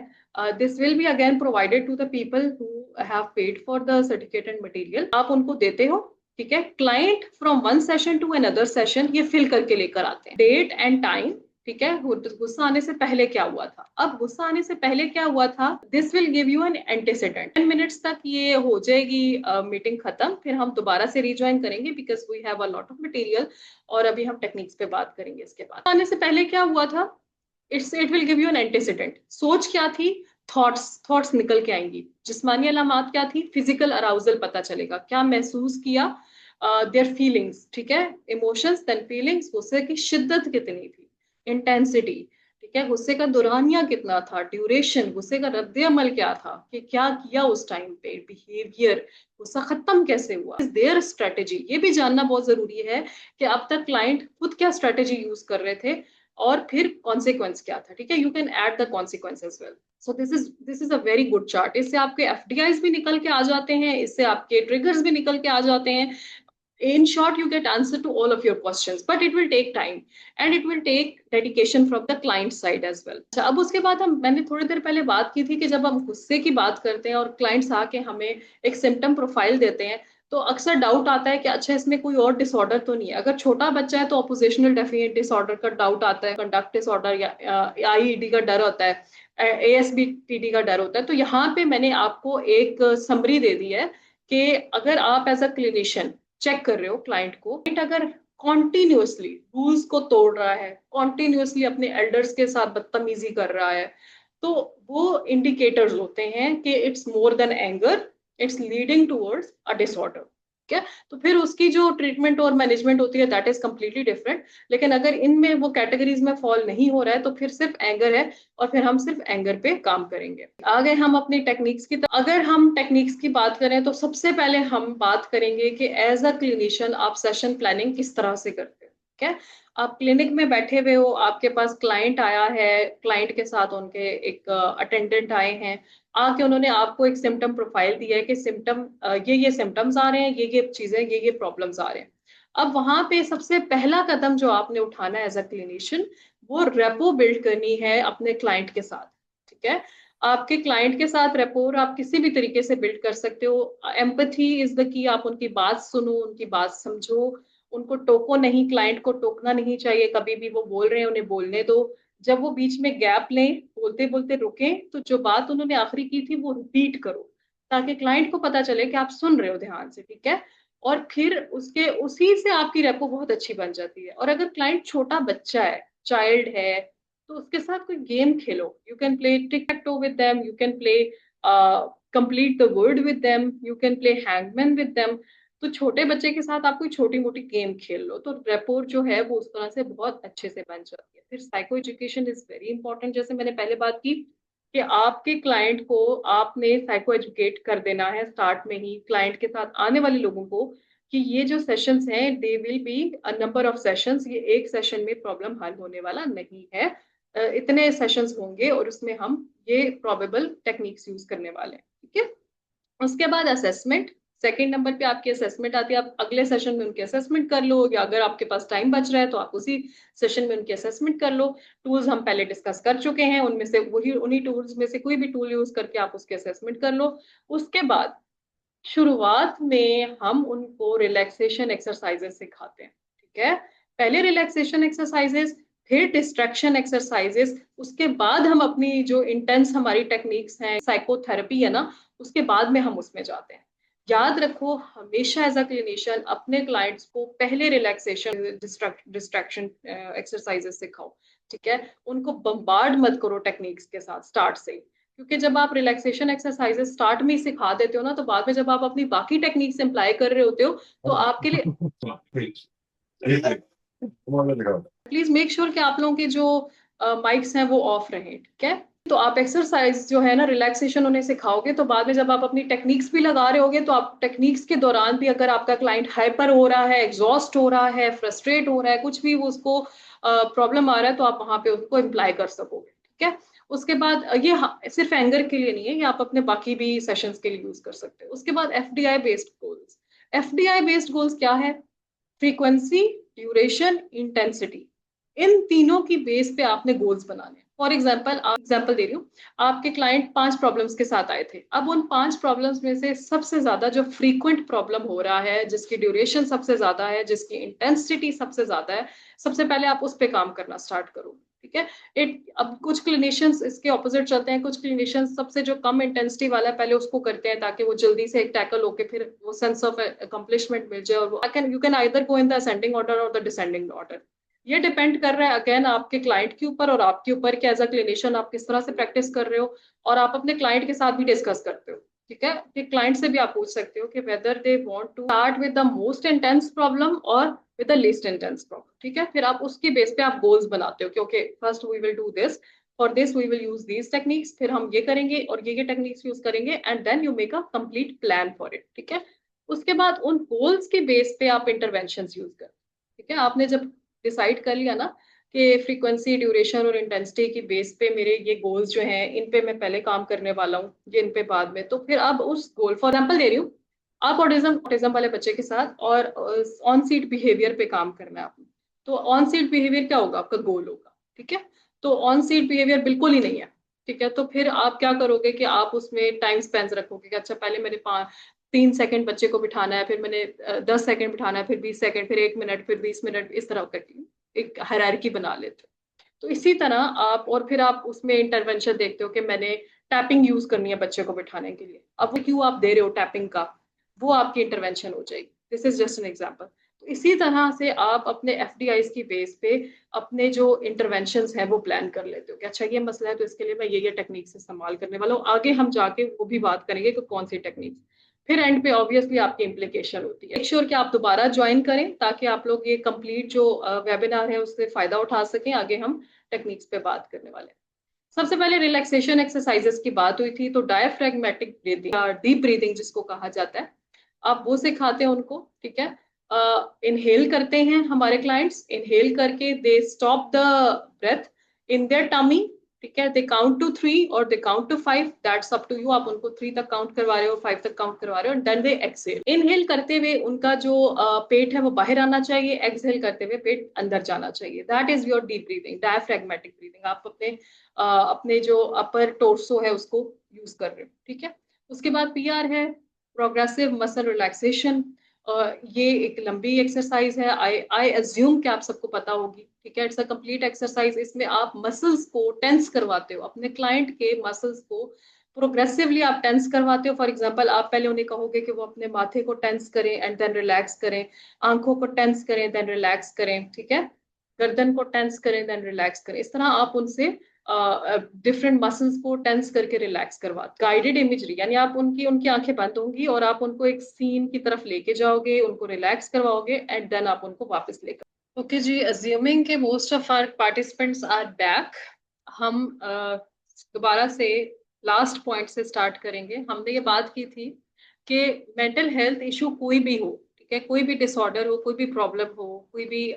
This will be again provided to the people who have paid for the certificate and material. आप उनको देते हो, ठीक है। Client from one session to another session ये फिल करके लेकर आते हैं, डेट एंड टाइम, ठीक है। गुस्सा आने से पहले क्या हुआ था, अब गुस्सा आने से पहले क्या हुआ था, this will give you an antecedent. 10 minutes तक ये हो जाएगी मीटिंग खत्म, फिर हम दोबारा से रिज्वाइन करेंगे because we have a lot of material, और अभी हम टेक्निक्स पे बात करेंगे। इसके बाद आने से पहले क्या हुआ था, it will give you an antecedent. सोच क्या थी, थॉट्स निकल के आएंगी। जिस्मानी अलामात क्या थी, फिजिकल अराउजल पता चलेगा, क्या महसूस किया, देयर फीलिंग्स, ठीक है। इमोशंस देन फीलिंग्स, गुस्से की शिद्दत कितनी थी, इंटेंसिटी, ठीक है। गुस्से का दुरानिया कितना था, ड्यूरेशन, गुस्से का रद्द अमल क्या था, कि क्या किया उस टाइम पे, बिहेवियर, गुस्सा खत्म कैसे हुआ, देयर स्ट्रेटेजी। ये भी जानना बहुत जरूरी है कि अब तक क्लाइंट खुद क्या स्ट्रेटेजी यूज कर रहे थे, और फिर कॉन्सिक्वेंस क्या था, ठीक है। You can add the consequence as well. So this is a very good chart. इससे आपके एफडीआईज भी निकल के आ जाते हैं, इससे आपके ट्रिगर्स भी निकल के आ जाते हैं। In short, you get answer to all of your questions, but it will take time and it will take dedication from the client side as well. अच्छा, अब उसके बाद मैंने थोड़ी देर पहले बात की थी कि जब हम गुस्से की बात करते हैं और क्लाइंट्स आके हमें एक सिम्टम प्रोफाइल देते हैं, तो अक्सर डाउट आता है कि अच्छा इसमें कोई और डिसऑर्डर तो नहीं है। अगर छोटा बच्चा है तो ऑपोजिशनल डेफिनेट डिसऑर्डर का डाउट आता है, कंडक्ट डिसऑर्डर या आईईडी का डर होता है, एएसबीटीडी का डर होता है। तो यहाँ पे मैंने आपको एक समरी दे दी है कि अगर आप एज अ क्लिनिशियन चेक कर रहे हो क्लाइंट को, क्लाइंट अगर कॉन्टिन्यूसली रूल्स को तोड़ रहा है, कॉन्टिन्यूसली अपने एल्डर्स के साथ बदतमीजी कर रहा है, तो वो इंडिकेटर्स होते हैं कि it's more than anger, it's leading towards a disorder, ठीक है। तो फिर उसकी जो ट्रीटमेंट और मैनेजमेंट होती है दैट इज कंप्लीटली डिफरेंट। लेकिन अगर इनमें वो कैटेगरीज में फॉल नहीं हो रहा है तो फिर सिर्फ एंगर है, और फिर हम सिर्फ एंगर पे काम करेंगे। आगे हम अपनी टेक्निक्स की, अगर हम टेक्निक्स की बात करें तो सबसे पहले हम बात करेंगे कि एज अ क्लिनिशियन आप सेशन प्लानिंग किस तरह से करते हैं, ठीक है। आप क्लिनिक में बैठे हुए हो, आपके पास क्लाइंट आया है, क्लाइंट के साथ उनके एक अटेंडेंट आए हैं, आके उन्होंने आपको एक सिम्टम प्रोफाइल दिया है कि सिम्टम ये सिम्टम्स आ रहे हैं, ये चीजें, ये प्रॉब्लम्स आ रहे हैं। अब वहां पे सबसे पहला कदम जो आपने उठाना है एज अ क्लिनिशियन, वो रेपो बिल्ड करनी है अपने क्लाइंट के साथ, ठीक है। आपके क्लाइंट के साथ रेपोर आप किसी भी तरीके से बिल्ड कर सकते हो। एम्पैथी इज द की, आप उनकी बात सुनो, उनकी बात समझो, उनको टोको नहीं, क्लाइंट को टोकना नहीं चाहिए कभी भी। वो बोल रहे हैं, उन्हें बोलने दो। जब वो बीच में गैप लें, बोलते बोलते रुके, तो जो बात उन्होंने आखिरी की थी वो रिपीट करो, ताकि क्लाइंट को पता चले कि आप सुन रहे हो ध्यान से, ठीक है। और फिर उसके उसी से आपकी रेपो बहुत अच्छी बन जाती है। और अगर क्लाइंट छोटा बच्चा है, चाइल्ड है, तो उसके साथ कोई game Khelo. You can play tick tech to with them, you can play complete the word with them, you can play hangman with them. तो छोटे बच्चे के साथ आप कोई छोटी मोटी गेम खेल लो, तो रेपोर जो है वो उस तरह से बहुत अच्छे से बन जाती है। फिर psycho education is very important. जैसे मैंने पहले बात की कि आपके क्लाइंट को आपने साइको एजुकेट कर देना है स्टार्ट में ही, क्लाइंट के साथ आने वाले लोगों को, कि ये जो सेशंस हैं they will be a number of sessions, ये एक सेशन में प्रॉब्लम हल होने वाला नहीं है, इतने सेशंस होंगे और उसमें हम ये प्रोबेबल टेक्निक्स यूज करने वाले हैं, ठीक है। उसके बाद असेसमेंट, सेकंड नंबर पे आपकी असेसमेंट आती है। आप अगले सेशन में उनकी असेसमेंट कर लो, या अगर आपके पास टाइम बच रहा है तो आप उसी सेशन में उनकी असेसमेंट कर लो। टूल्स हम पहले डिस्कस कर चुके हैं, उनमें से वही, उन्हीं टूल्स में से कोई भी टूल यूज करके आप उसकी असेसमेंट कर लो। उसके बाद शुरुआत में हम उनको रिलैक्सेशन एक्सरसाइजेस सिखाते हैं, ठीक है। पहले रिलैक्सेशन एक्सरसाइजेस, फिर डिस्ट्रैक्शन एक्सरसाइजेस, उसके बाद हम अपनी जो इंटेंस हमारी टेक्निक्स हैं, साइकोथेरेपी है ना, उसके बाद में हम उसमें जाते हैं। याद रखो, हमेशा एज अ क्लिनिशियन अपने क्लाइंट्स को पहले रिलैक्सेशन डिस्ट्रैक्शन एक्सरसाइजेस सिखाओ, ठीक है। उनको बम्बार्ड मत करो टेक्निक्स के साथ स्टार्ट से, क्योंकि जब आप रिलैक्सेशन एक्सरसाइजेस स्टार्ट में ही सिखा देते हो ना, तो बाद में जब आप अपनी बाकी टेक्निक्स अप्लाई कर रहे होते हो तो आपके लिए प्लीज मेक श्योर कि आप लोगों के जो माइक्स हैं वो ऑफ रहें, ठीक है। तो आप एक्सरसाइज जो है ना रिलैक्सेशन उन्हें सिखाओगे, तो बाद में जब आप अपनी टेक्निक्स भी लगा रहे होगे, तो आप टेक्निक्स के दौरान भी अगर आपका क्लाइंट हाइपर हो रहा है, एग्जॉस्ट हो रहा है, फ्रस्ट्रेट हो रहा है, कुछ भी वो उसको प्रॉब्लम आ रहा है, तो आप वहां पे उसको इम्प्लाई कर सकोगे, ठीक है। उसके बाद सिर्फ एंगर के लिए नहीं है, ये आप अपने बाकी भी सेशंस के लिए यूज कर सकते हो। उसके बाद FDI based goals, FDI based goals क्या है? फ्रीक्वेंसी, ड्यूरेशन, इंटेंसिटी, इन तीनों की बेस पे आपने गोल्स बनाने। फॉर एग्जाम्पल, आप एग्जाम्पल दे रही हूँ, आपके क्लाइंट 5 प्रॉब्लम्स के साथ आए थे। अब उन 5 प्रॉब्लम्स में से सबसे ज्यादा जो फ्रीक्वेंट प्रॉब्लम हो रहा है, जिसकी ड्यूरेशन सबसे ज्यादा है, जिसकी इंटेंसिटी सबसे ज्यादा है, सबसे पहले आप उस पर काम करना स्टार्ट करो। ठीक है। अब कुछ क्लिनिशियंस इसके ऑपोजिट चलते हैं, कुछ क्लिनिशियंस सबसे जो कम इंटेंसिटी वाला है पहले उसको करते हैं, ताकि वो जल्दी से टैकल होके फिर वो सेंस ऑफ अकम्पलिशमेंट मिल जाए, और वो you can either go in the ascending order और द डिसेंडिंग ऑर्डर। ये डिपेंड कर रहा है अगेन आपके क्लाइंट के ऊपर और आपके ऊपर कि एज अ क्लिनिशियन आप किस तरह से प्रैक्टिस कर रहे हो, और आप अपने क्लाइंट के साथ भी डिस्कस करते हो। ठीक है, कि क्लाइंट से भी आप पूछ सकते हो कि whether they want to start with the most intense problem और with the least intense problem. ठीक है, फिर आप उसकी बेस पे आप गोल्स बनाते हो कि okay first we will do this, for this we will use these techniques, फिर हम ये करेंगे और ये टेक्निक्स यूज करेंगे, and then you make a complete plan for it. ठीक है, उसके बाद उन गोल्स के बेस पे आप इंटरवेंशन यूज कर। ठीक है, आपने जब डिसाइड कर लिया ना कि फ्रीक्वेंसी, ड्यूरेशन और इंटेंसिटी की बेस पे मेरे ये गोल्स जो हैं, इन पे मैं पहले काम करने वाला हूँ, ये इन पे बाद में, तो फिर अब उस गोल, फॉर एग्जाम्पल दे रही हूँ, आप ऑटिज्म वाले बच्चे के साथ और ऑन सीट बिहेवियर पे काम करना है आपने। तो ऑन सीट बिहेवियर क्या होगा? आपका गोल होगा। ठीक है, तो ऑन सीट बिहेवियर बिल्कुल ही नहीं है। ठीक है, तो फिर आप क्या करोगे कि आप उसमें टाइम स्पेंस रखोगे कि अच्छा पहले मैंने 3 सेकंड बच्चे को बिठाना है, फिर मैंने 10 सेकंड बिठाना है, फिर 20 सेकंड, फिर 1 मिनट, फिर 20 मिनट, इस तरह करके एक हायरार्की बना लेते हो। तो इसी तरह आप, और फिर आप उसमें इंटरवेंशन देखते हो कि मैंने टैपिंग यूज करनी है बच्चे को बिठाने के लिए, अब वो क्यों आप दे रहे हो टैपिंग का, वो आपकी इंटरवेंशन हो जाएगी। This is just an example. तो इसी तरह से आप अपने एफडीआईज की बेस पे अपने जो इंटरवेंशन है वो प्लान कर लेते हो कि अच्छा ये मसला है तो इसके लिए मैं ये टेक्निक्स इस्तेमाल करने वाला हूँ। आगे हम जाके वो भी बात करेंगे कि कौन सी टेक्निक्स, फिर एंड पे ऑब्वियसली आपकी इम्प्लीकेशन होती है। मेक श्योर कि आप दोबारा ज्वाइन करें ताकि आप लोग ये कंप्लीट जो वेबिनार है उससे फायदा उठा सकें। आगे हम टेक्निक्स पे बात करने वाले हैं। सबसे पहले रिलैक्सेशन एक्सरसाइजेस की बात हुई थी, तो डायफ्रैग्मेटिक ब्रीदिंग, डीप ब्रीदिंग जिसको कहा जाता है, आप वो सिखाते हैं उनको। ठीक है, इनहेल करते हैं हमारे क्लाइंट्स, इनहेल करके they stop the breath in their tummy. ठीक है, दे काउंट टू 3 और they count to 5, that's up to you, आप उनको 3 तक काउंट करवा रहे हो, 5 तक काउंट करवा रहे हो, देन दे एक्सहेल। इनहेल करते हुए उनका जो पेट है वो बाहर आना चाहिए, एक्सहेल करते हुए पेट अंदर जाना चाहिए, that is your deep breathing, diaphragmatic breathing. आप अपने जो अपर टोर्सो है उसको यूज कर रहे हो। ठीक है, उसके बाद पीआर है, प्रोग्रेसिव मसल रिलैक्सेशन। ये एक लंबी एक्सरसाइज है, आई आई अज्यूम कि आप सबको पता होगी। ठीक है, इट्स अ कंप्लीट एक्सरसाइज, इसमें आप मसल्स को टेंस करवाते हो, अपने क्लाइंट के मसल्स को प्रोग्रेसिवली आप टेंस करवाते हो। फॉर एग्जांपल, आप पहले उन्हें कहोगे कि वो अपने माथे को टेंस करें एंड देन रिलैक्स करें, आंखों को टेंस करें देन रिलैक्स करें, ठीक है, गर्दन को टेंस करें देन रिलैक्स करें। इस तरह आप उनसे डिफरेंट मसल्स को टेंस करके रिलैक्स करवाते। गाइडेड इमेजरी, यानी आप उनकी उनकी आंखें बंद होंगी और आप उनको एक सीन की तरफ लेके जाओगे, उनको रिलैक्स करवाओगे एंड देन आप उनको वापस लेकर। ओके जी, अज्यूमिंग के most of our participants are back, हम दोबारा से लास्ट पॉइंट से स्टार्ट करेंगे। हमने ये बात की थी कि मेंटल हेल्थ इशू कोई भी हो, ठीक है, कोई भी डिसऑर्डर हो, कोई भी प्रॉब्लम हो, कोई भी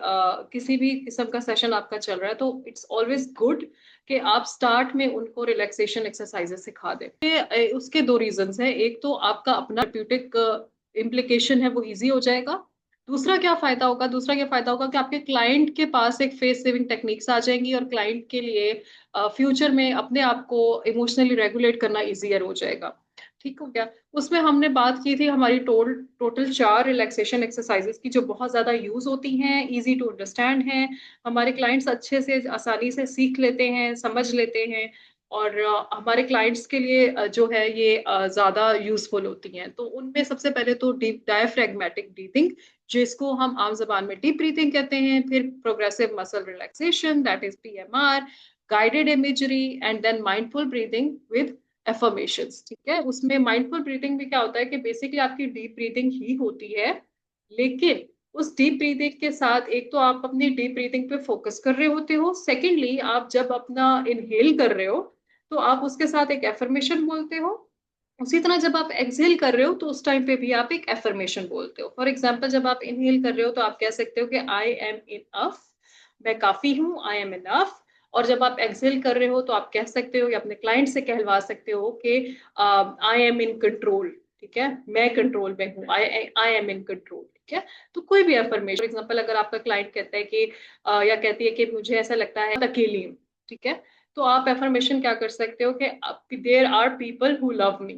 किसी भी किस्म का सेशन आपका चल रहा है, तो इट्स ऑलवेज गुड कि आप स्टार्ट में उनको रिलैक्सेशन एक्सरसाइजेस सिखा दें। उसके 2 रीजंस हैं, एक तो आपका अपना थेरेप्यूटिक इम्प्लीकेशन है वो इजी हो जाएगा। दूसरा क्या फायदा होगा कि आपके क्लाइंट के पास एक फेस सेविंग टेक्निक्स आ जाएंगी और क्लाइंट के लिए फ्यूचर में अपने आप को इमोशनली रेगुलेट करना इजियर हो जाएगा। ठीक हो गया। उसमें हमने बात की थी हमारी टोटल 4 रिलैक्सेशन एक्सरसाइजेस की, जो बहुत ज्यादा यूज होती हैं, इजी टू अंडरस्टैंड हैं, हमारे क्लाइंट्स अच्छे से आसानी से सीख लेते हैं, समझ लेते हैं, और हमारे क्लाइंट्स के लिए जो है ये ज्यादा यूजफुल होती हैं। तो उनमें सबसे पहले तो डीप डायफ्रैग्मेटिक ब्रीथिंग, जिसको हम आम जबान में डीप ब्रीथिंग कहते हैं, फिर progressive muscle relaxation that is PMR, guided imagery, and then mindful breathing with affirmations. ठीक है, उसमें माइंडफुल ब्रीथिंग में क्या होता है कि बेसिकली आपकी डीप ब्रीथिंग ही होती है, लेकिन उस डीप ब्रीथिंग के साथ एक तो आप अपनी डीप ब्रीथिंग पे फोकस कर रहे होते हो, सेकेंडली आप जब अपना इनहेल कर रहे हो तो आप उसके साथ एक एफर्मेशन बोलते हो। उसी तरह जब आप एक्सहेल कर रहे हो तो उस टाइम पे भी आप एक एफर्मेशन बोलते हो। फॉर एग्जाम्पल, जब आप इनहेल कर रहे हो तो आप कह सकते हो कि आई एम इनफ, मैं काफी हूँ, आई एम इनफ। और जब आप एक्सहेल कर रहे हो तो आप कह सकते हो या अपने क्लाइंट से कहलवा सकते हो कि आई एम इन कंट्रोल, ठीक है, मैं कंट्रोल में हूँ, आई एम इन कंट्रोल। ठीक है, तो कोई भी अफर्मेशन, फॉर एग्जाम्पल अगर आपका क्लाइंट कहता है कि या कहती है कि मुझे ऐसा लगता है मैं अकेली हूँ, ठीक है, तो आप अफर्मेशन क्या कर सकते हो कि there are people who love me,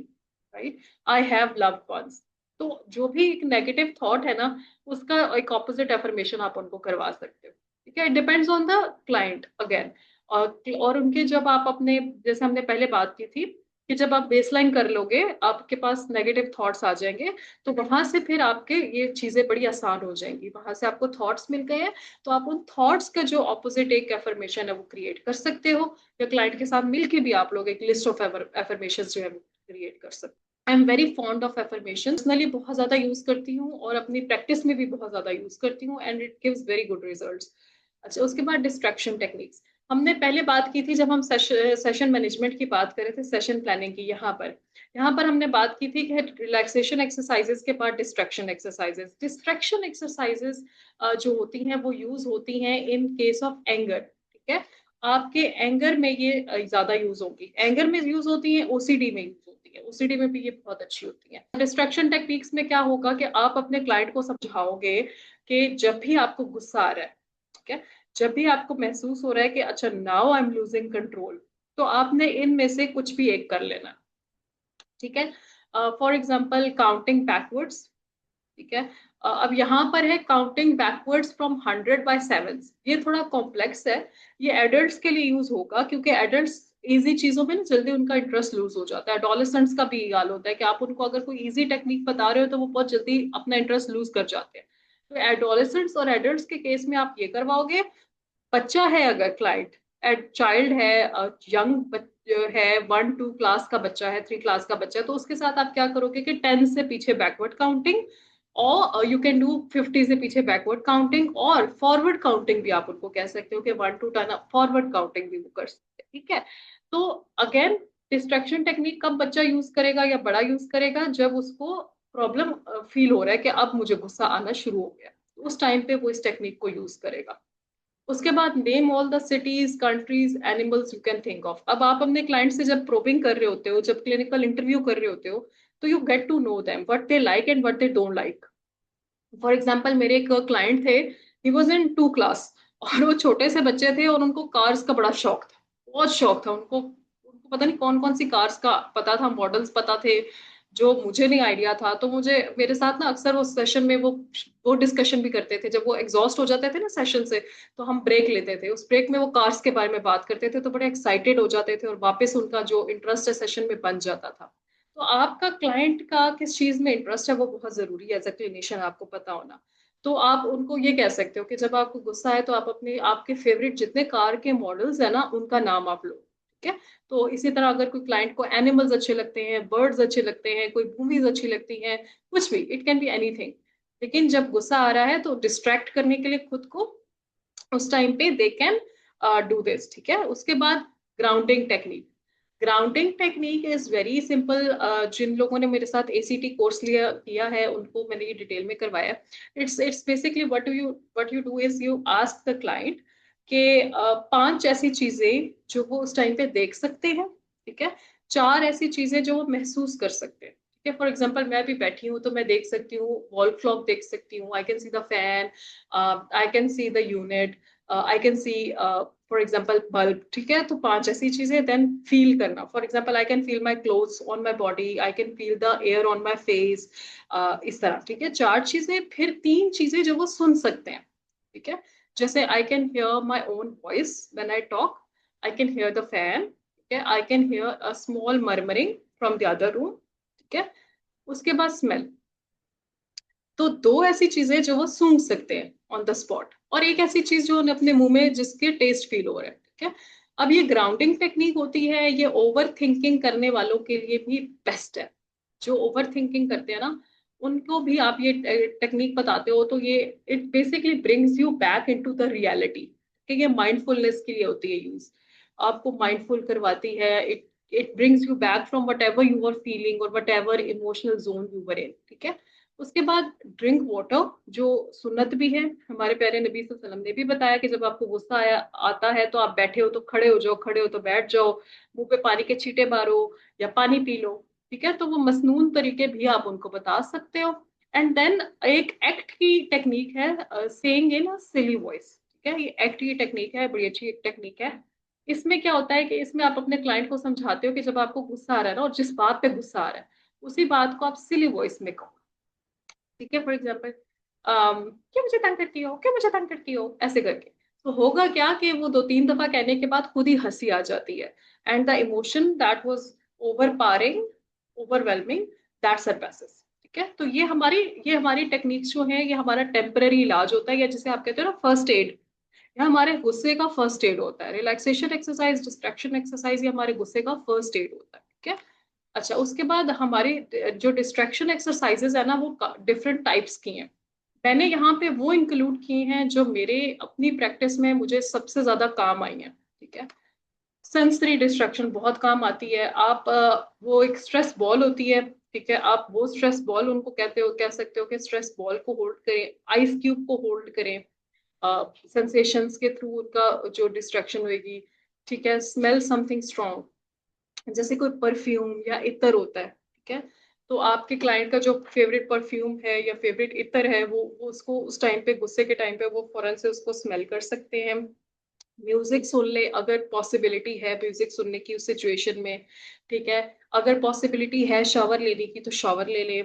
right, I have loved once. तो जो भी एक नेगेटिव थॉट है ना, उसका एक ऑपोजिट अफर्मेशन आप उनको करवा सकते हो। ठीक है, it depends on the client again. और उनके जब आप अपने, जैसे हमने पहले बात की थी कि जब आप बेसलाइन कर लोगे आपके पास नेगेटिव थॉट्स आ जाएंगे, तो वहां से फिर आपके ये चीजें बड़ी आसान हो जाएंगी। वहां से आपको थॉट्स मिल गए हैं, तो आप उन थॉट्स का जो ऑपोजिट एक एफर्मेशन है वो क्रिएट कर सकते हो, या क्लाइंट के साथ मिलके भी आप लोग एक लिस्ट ऑफ एफर्मेशन जो है वो क्रिएट कर सकते हो। I am very fond of affirmation, personally बहुत ज्यादा यूज करती हूँ और अपनी प्रैक्टिस में भी बहुत ज्यादा यूज करती हूँ, and it gives very good results. अच्छा, उसके बाद डिस्ट्रैक्शन टेक्निक्स हमने पहले बात की थी जब हम सेशन मैनेजमेंट की बात कर रहे थे, सेशन प्लानिंग की। यहाँ पर हमने बात की थी कि रिलैक्सेशन एक्सरसाइजेस के बाद डिस्ट्रैक्शन एक्सरसाइजेस। डिस्ट्रैक्शन एक्सरसाइजेस जो होती हैं वो यूज होती हैं इन केस ऑफ एंगर। ठीक है, आपके एंगर में ये ज्यादा यूज होगी, एंगर में यूज होती है, ओसीडी में यूज होती है, ओसीडी में भी ये बहुत अच्छी होती है। डिस्ट्रैक्शन टेक्निक्स में क्या होगा कि आप अपने क्लाइंट को समझाओगे कि जब भी आपको गुस्सा आ रहा है, ठीक है, जब भी आपको महसूस हो रहा है कि अच्छा now I am losing control, तो आपने इनमें से कुछ भी एक कर लेना। ठीक है, फॉर एग्जाम्पल काउंटिंग बैकवर्ड्स। ठीक है, अब यहाँ पर है काउंटिंग बैकवर्ड्स फ्रॉम 100 by 7। ये थोड़ा कॉम्प्लेक्स है, ये एडल्ट्स के लिए यूज होगा क्योंकि एडल्ट्स इजी चीजों में ना जल्दी उनका इंटरेस्ट लूज हो जाता है। एडोलेसेंट्स का भी हाल होता है कि आप उनको अगर कोई इजी टेक्निक बता रहे हो तो वो बहुत जल्दी अपना इंटरेस्ट लूज कर जाते हैं। तो एडोलेसेंट्स और एडल्ट्स के केस में आप ये करवाओगे। बच्चा है, अगर क्लाइंट चाइल्ड है, यंग है, 1-2 क्लास का बच्चा है, 3 क्लास का बच्चा है, तो उसके साथ आप क्या करोगे कि 10 से पीछे बैकवर्ड काउंटिंग, और यू कैन डू 50 से पीछे बैकवर्ड काउंटिंग, और फॉरवर्ड काउंटिंग भी आप उनको कह सकते हो कि 1 to 10 फॉरवर्ड काउंटिंग भी वो कर सकते हैं। ठीक है, तो अगेन डिस्ट्रक्शन टेक्निक कब बच्चा यूज करेगा या बड़ा यूज करेगा, जब उसको प्रॉब्लम फील हो रहा है कि अब मुझे गुस्सा आना शुरू हो गया, उस टाइम पे वो इस टेक्निक को यूज करेगा। उसके बाद name all the cities, countries, animals you can think of. अब आप अपने क्लाइंट से जब प्रोबिंग कर रहे होते हो, जब क्लिनिकल इंटरव्यू कर रहे होते हो, तो you get to know them what they like and what they don't like. For example मेरे एक क्लाइंट थे, ही वॉज इन 2 क्लास, और वो छोटे से बच्चे थे और उनको कार्स का बड़ा शौक था, बहुत शौक था उनको। उनको पता नहीं कौन कौन सी कार्स का पता था, मॉडल्स पता थे, जो मुझे नहीं आइडिया था। तो मुझे मेरे साथ ना अक्सर वो सेशन में वो डिस्कशन भी करते थे, जब वो एग्जॉस्ट हो जाते थे ना सेशन से, तो हम ब्रेक लेते थे। उस ब्रेक में वो कार्स के बारे में बात करते थे, तो बड़े एक्साइटेड हो जाते थे और वापस उनका जो इंटरेस्ट है सेशन में बन जाता था। तो आपका क्लाइंट का किस चीज में इंटरेस्ट है वो बहुत जरूरी है, एज अ क्लिनिशियन आपको पता होना। तो आप उनको ये कह सकते हो कि जब आपको गुस्सा है तो आप अपने आपके फेवरेट जितने कार के मॉडल्स है ना उनका नाम आप लो। ठीक है, तो इसी तरह अगर कोई क्लाइंट को एनिमल्स अच्छे लगते हैं, बर्ड्स अच्छे लगते हैं, कोई मूवीज अच्छी लगती हैं, कुछ भी, इट कैन बी एनीथिंग। लेकिन जब गुस्सा आ रहा है तो डिस्ट्रैक्ट करने के लिए खुद को उस टाइम पे दे कैन डू दिस। ठीक है, उसके बाद grounding technique. Grounding technique is very simple. जिन लोगों ने मेरे साथ एसीटी कोर्स लिया किया है उनको मैंने ये डिटेल में करवाया। It's basically what you do is you ask the client के 5 ऐसी चीजें जो वो उस टाइम पे देख सकते हैं। ठीक है, 4 ऐसी चीजें जो वो महसूस कर सकते हैं। ठीक है, फॉर एग्जाम्पल मैं भी बैठी हूँ तो मैं देख सकती हूँ, वॉल क्लॉक देख सकती हूँ, I can see the fan, I can see the unit, I can see for example bulb. ठीक है, तो 5 ऐसी चीजें। देन फील करना, for example I can feel my clothes on my body, I can feel the air on my face, इस तरह। ठीक है, 4 चीजें। फिर 3 चीजें जो वो सुन सकते हैं। ठीक है, जैसे I can hear my own voice when I talk, I can hear the fan, ठीक है, I can hear a small murmuring from the other room. ठीक है, उसके बाद स्मेल। तो 2 ऐसी चीजें जो वो सूंघ सकते हैं ऑन द स्पॉट, और एक ऐसी चीज जो उन्हें अपने मुंह में जिसके टेस्ट फील हो रहा है। ठीक है, अब ये ग्राउंडिंग टेक्निक होती है, ये ओवर थिंकिंग करने वालों के लिए भी बेस्ट है। जो ओवर थिंकिंग करते हैं ना उनको भी आप ये टेक्निक बताते हो, तो ये it basically brings you back into the reality. कि ये माइंडफुलनेस के लिए होती है यूज, आपको माइंडफुल करवाती है। It brings you back from whatever you are feeling और whatever emotional zone you were in. ठीक है, उसके बाद ड्रिंक वाटर, जो सुन्नत भी है। हमारे प्यारे नबी सल्लल्लाहु अलैहि वसल्लम ने भी बताया कि जब आपको गुस्सा आता है तो आप बैठे हो तो खड़े हो जाओ, खड़े हो तो बैठ जाओ, मुंह पे पानी के छींटे मारो या पानी पी लो। ठीक है, तो वो मसनून तरीके भी आप उनको बता सकते हो। एंड देन एक एक्ट की टेक्निक है, सेइंग इन सिली वॉइस। ठीक है, ये एक्ट की टेक्निक है, बड़ी अच्छी टेक्निक है। इसमें क्या होता है कि इसमें आप अपने क्लाइंट को समझाते हो कि जब आपको गुस्सा आ रहा है ना, और जिस बात पे गुस्सा आ रहा है उसी बात को आप सिली वॉइस में कहो। ठीक है, फॉर एग्जाम्पल, क्यों मुझे तंग करती हो, क्यों मुझे तंग करती हो, ऐसे करके। तो होगा क्या कि वो दो तीन दफा कहने के बाद खुद ही हंसी आ जाती है, and the emotion that was overpowering, overwhelming, that surpasses. ठीक है, तो ये हमारी टेक्निक्स जो है, ये हमारा टेम्पररी इलाज होता है, या जिसे आप कहते हो ना फर्स्ट एड। ये हमारे गुस्से का फर्स्ट एड होता है। रिलैक्सेशन एक्सरसाइज, डिस्ट्रैक्शन एक्सरसाइज, ये हमारे गुस्से का फर्स्ट एड होता है। ठीक है। अच्छा, उसके बाद हमारी जो डिस्ट्रैक्शन एक्सरसाइजेज है ना, वो डिफरेंट टाइप्स की हैं। मैंने यहाँ पे वो इंक्लूड किए हैं जो मेरे अपनी प्रैक्टिस में मुझे सबसे ज्यादा काम आई हैं। ठीक है, सेंसरी डिस्ट्रैक्शन बहुत काम आती है। आप वो एक स्ट्रेस बॉल होती है। ठीक है, आप वो स्ट्रेस बॉल उनको कह सकते हो कि स्ट्रेस बॉल को होल्ड करें, आइस क्यूब को होल्ड करें, सेंसेशंस के थ्रू उनका जो डिस्ट्रैक्शन होगी। ठीक है, स्मेल समथिंग स्ट्रॉन्ग, जैसे कोई परफ्यूम या इत्र होता है। ठीक है, तो आपके क्लाइंट का जो फेवरेट परफ्यूम है या फेवरेट इत्र है, वो उसको उस टाइम पे, गुस्से के टाइम पे, वो फौरन से उसको स्मेल कर सकते हैं। म्यूजिक सुन ले अगर पॉसिबिलिटी है म्यूजिक सुनने की उस सिचुएशन में। ठीक है, अगर पॉसिबिलिटी है शावर लेने की तो शावर ले ले।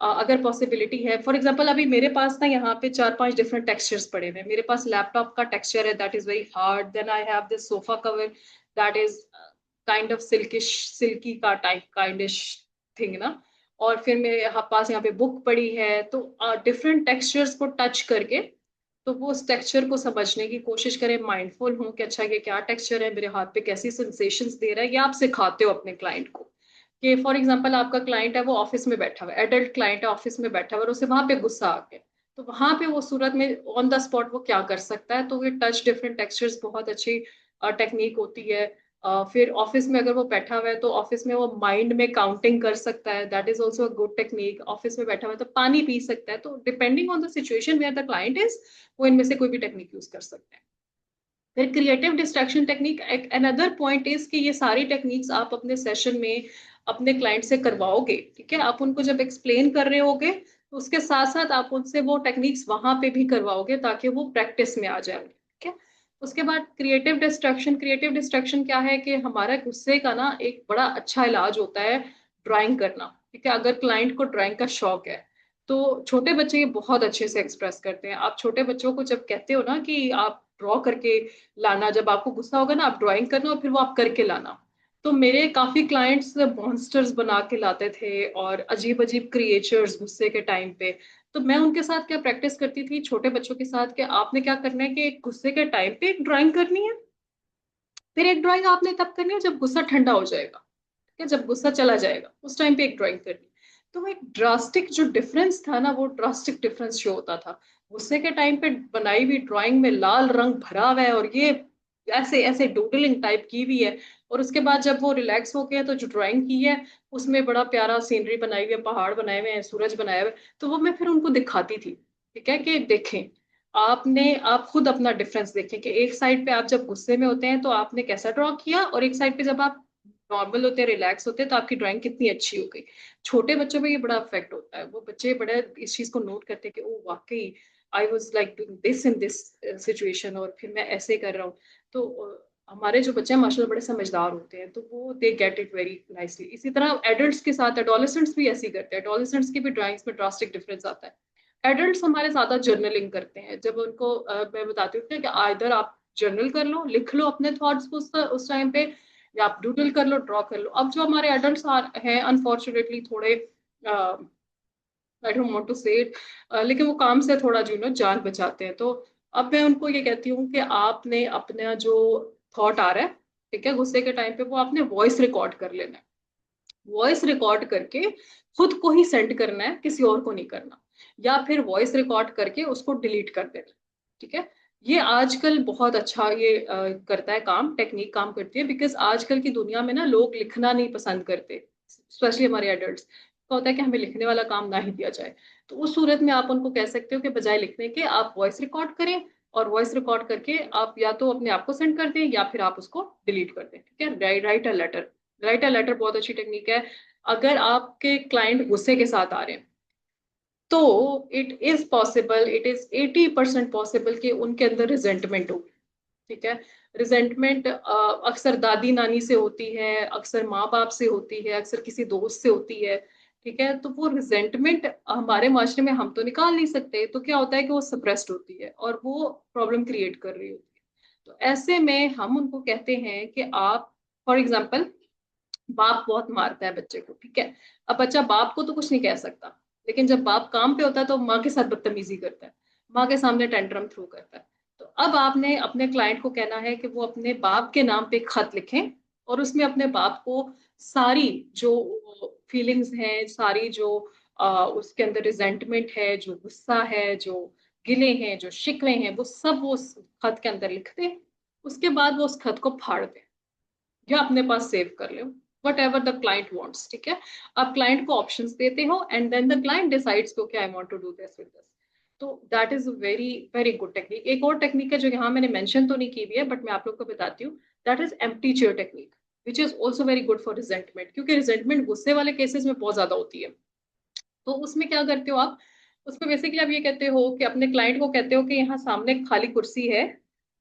अगर पॉसिबिलिटी है, फॉर एग्जांपल अभी मेरे पास ना यहाँ पे 4-5 डिफरेंट टेक्सचर्स पड़े हुए हैं। मेरे पास लैपटॉप का टेक्सचर है, that is very hard. Then I have this sofa cover, that is kind of silkish, silky का टाइप काइंडिश थिंग ना। और फिर मेरे पास यहाँ पे बुक पड़ी है। तो डिफरेंट टेक्सचर्स को टच करके, तो वो उस टेक्सचर को समझने की कोशिश करें, माइंडफुल हूँ कि अच्छा ये क्या टेक्सचर है, मेरे हाथ पे कैसी सेंसेशंस दे रहा है। ये आप सिखाते हो अपने क्लाइंट को। कि फॉर एग्जांपल आपका क्लाइंट है, वो ऑफिस में बैठा हुआ है, एडल्ट क्लाइंट है, ऑफिस में बैठा हुआ है, और उसे वहां पे गुस्सा आ गया। तो वहां पे वो सूरत में ऑन द स्पॉट वो क्या कर सकता है। तो ये टच डिफरेंट टेक्सचर्स बहुत अच्छी टेक्निक होती है। फिर ऑफिस में अगर वो बैठा हुआ है तो ऑफिस में वो माइंड में काउंटिंग कर सकता है, that is also a good technique. Office में बैठा हुआ है तो पानी पी सकता है। तो depending on the situation where the client is, वो इनमें से कोई भी टेक्निक यूज कर सकते हैं। फिर क्रिएटिव डिस्ट्रैक्शन टेक्निक, एक अनदर पॉइंट इज कि ये सारी टेक्निक्स आप अपने सेशन में अपने क्लाइंट से करवाओगे। ठीक है, आप उनको जब एक्सप्लेन कर रहे होगे तो उसके साथ साथ आप उनसे वो टेक्निक्स वहां पे भी करवाओगे ताकि वो प्रैक्टिस में आ जाए। ठीक है, उसके बाद क्रिएटिव डिस्ट्रैक्शन। क्रिएटिव डिस्ट्रैक्शन क्या है कि हमारा गुस्से का ना एक बड़ा अच्छा इलाज होता है ड्राइंग करना। ठीक है, अगर क्लाइंट को ड्राइंग का शौक है, तो छोटे बच्चे ये बहुत अच्छे से एक्सप्रेस करते हैं। आप छोटे बच्चों को जब कहते हो ना कि आप ड्रॉ करके लाना, जब आपको गुस्सा होगा ना आप ड्राइंग करना और फिर वो आप करके लाना। तो मेरे काफी क्लाइंट्स मॉन्स्टर्स बना के लाते थे और अजीब अजीब क्रिएचर्स गुस्से के टाइम पे। तो मैं उनके साथ क्या प्रैक्टिस करती थी छोटे बच्चों के साथ, कि आपने क्या करना है कि गुस्से के टाइम पे एक ड्राइंग करनी है। फिर एक ड्राइंग आपने तब करनी है जब गुस्सा ठंडा हो जाएगा। ठीक है, जब गुस्सा चला जाएगा उस टाइम पे एक ड्राइंग करनी। तो वो एक ड्रास्टिक जो डिफरेंस था ना, वो ड्रास्टिक डिफरेंस शो होता था। गुस्से के टाइम पे बनाई हुई ड्राइंग में लाल रंग भरा हुआ है और ये ऐसे ऐसे डूडलिंग टाइप की हुई है। और उसके बाद जब वो रिलैक्स हो गया तो जो ड्राइंग की है उसमें बड़ा प्यारा सीनरी बनाई हुई है, पहाड़ बनाए हुए हैं, सूरज बनाया हुआ है। तो वो मैं फिर उनको दिखाती थी। ठीक है, कि देखें, आप खुद अपना डिफरेंस देखें कि एक साइड पे आप जब गुस्से में होते हैं तो आपने कैसा ड्रॉ किया, और एक साइड पे जब आप नॉर्मल होते हैं, रिलैक्स होते हैं, तो आपकी ड्राइंग कितनी अच्छी हो गई। छोटे बच्चों में ये बड़ा इफेक्ट होता है। वो बच्चे बड़े इस चीज को नोट करते हैं कि ओ वाकई I was like doing this in this situation, और फिर मैं ऐसे कर रहा हूँ। तो हमारे जो बच्चे हैं माशाल्लाह बड़े समझदार होते हैं, तो वो they get it very nicely. इसी तरह एडल्ट्स के साथ एडोलेसेंट्स भी ऐसी करते हैं। एडोलेसेंट्स की भी ड्राइंग्स में ड्रास्टिक डिफरेंस आता है। एडल्ट्स हमारे ज्यादा जर्नलिंग करते हैं। जब उनको मैं बताती हूँ कि इधर आप जर्नल कर लो, लिख लो अपने थॉट्स को उस टाइम पे, या आप डूडल कर लो, ड्रॉ कर लो। अब जो हमारे एडल्ट्स हैं अनफॉर्चुनेटली थोड़े, I don't want to say it, लेकिन वो काम से थोड़ा जो ना जान बचाते हैं। तो अब मैं उनको ये कहती हूँ कि आपने अपना जो थॉट आ रहा है, ठीक है, गुस्से के टाइम पे, वो आपने वॉइस रिकॉर्ड कर लेना है। वॉइस रिकॉर्ड करके खुद को ही सेंड करना है, किसी और को नहीं करना। या फिर वॉइस रिकॉर्ड करके उसको डिलीट कर देना। ठीक है, ये आजकल बहुत अच्छा ये करता है काम, टेक्निक काम करती है। बिकॉज आजकल की दुनिया में ना लोग लिखना नहीं पसंद करते, स्पेशली हमारे एडल्ट्स का होता है कि हमें लिखने वाला काम ना ही दिया जाए। तो उस सूरत में आप उनको कह सकते हो कि बजाय लिखने के आप वॉइस रिकॉर्ड करें, और वॉइस रिकॉर्ड करके आप या तो अपने आप को सेंड कर दें या फिर आप उसको डिलीट कर दें। ठीक है, write a letter. Write a letter बहुत अच्छी टेक्निक है। अगर आपके क्लाइंट गुस्से के साथ आ रहे हैं तो it is possible, it is 80% possible कि उनके अंदर रिजेंटमेंट हो। ठीक है। रिजेंटमेंट अक्सर दादी नानी से होती है, अक्सर माँ बाप से होती है, अक्सर किसी दोस्त से होती है। ठीक है। तो वो रिजेंटमेंट हमारे माशरे में हम तो निकाल नहीं सकते, तो क्या होता है कि वो सप्रेस्ड होती है और वो प्रॉब्लम क्रिएट कर रही होती है। तो ऐसे में हम उनको कहते हैं कि आप, फॉर एग्जाम्पल, बाप बहुत मारता है बच्चे को। ठीक है। अब बच्चा बाप को तो कुछ नहीं कह सकता, लेकिन जब बाप काम पे होता है तो माँ के साथ बदतमीजी करता है, माँ के सामने टेंट्रम थ्रो करता है। तो अब आपने अपने क्लाइंट को कहना है कि वो अपने बाप के नाम पे खत लिखें और उसमें अपने बाप को सारी जो फीलिंग्स हैं, सारी जो उसके अंदर रिजेंटमेंट है, जो गुस्सा है, जो गिले हैं, जो शिकवे हैं, वो सब वो उस खत के अंदर लिख दे। उसके बाद वो उस खत को फाड़ दे या अपने पास सेव कर लो, whatever the client wants. ठीक है। आप क्लाइंट को ऑप्शंस देते हो and then the client decides कि okay I want to do this with this. तो that is very very good technique. एक और टेक्निक है जो यहाँ मैंने मेंशन तो नहीं की हुई है, बट मैं आप लोग को बताती हूँ। That is empty chair technique, which is also very good for resentment, क्योंकि रिजेंटमेंट गुस्से वाले केसेस में बहुत ज्यादा होती है। तो उसमें क्या करते हो आप, उसमें बेसिकली आप ये कहते हो कि अपने क्लाइंट को कहते हो कि यहाँ सामने खाली कुर्सी है,